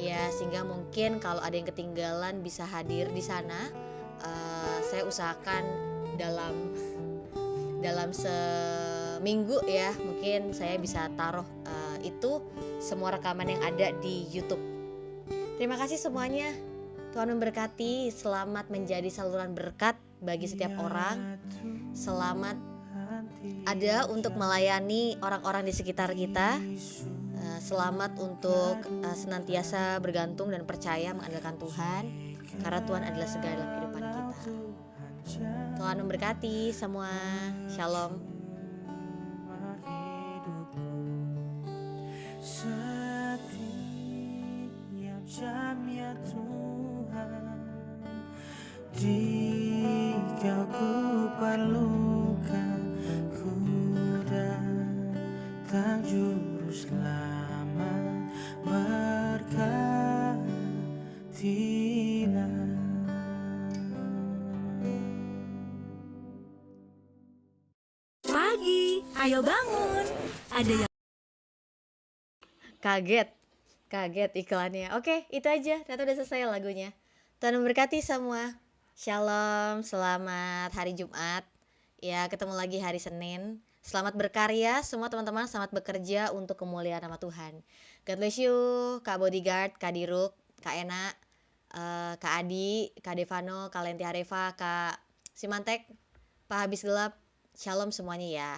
ya, sehingga mungkin kalau ada yang ketinggalan bisa hadir di sana. Saya usahakan dalam seminggu ya, mungkin saya bisa taruh itu semua rekaman yang ada di YouTube. Terima kasih semuanya. Tuhan memberkati. Selamat menjadi saluran berkat bagi setiap orang. Selamat ada untuk melayani orang-orang di sekitar kita. Selamat untuk senantiasa bergantung dan percaya mengandalkan Tuhan, karena Tuhan adalah segala dalam kehidupan kita. Tuhan memberkati semua. Shalom. Setiap jamnya Tuhan, jika ku perlukan, ku datang juru selamat, berkatilah. Pagi, ayo bangun. Ada yang Kaget iklannya. Oke, itu aja. Ternyata udah selesai lagunya. Tuhan memberkati semua. Shalom, selamat hari Jumat. Ya, ketemu lagi hari Senin. Selamat berkarya semua teman-teman, selamat bekerja untuk kemuliaan nama Tuhan. God bless you, Kak Bodyguard, Kak Diruk, Kak Ena, Kak Adi, Kak Devano, Kak Lenti Harefa, Kak Simantek, Pak Habis Gelap. Shalom semuanya ya.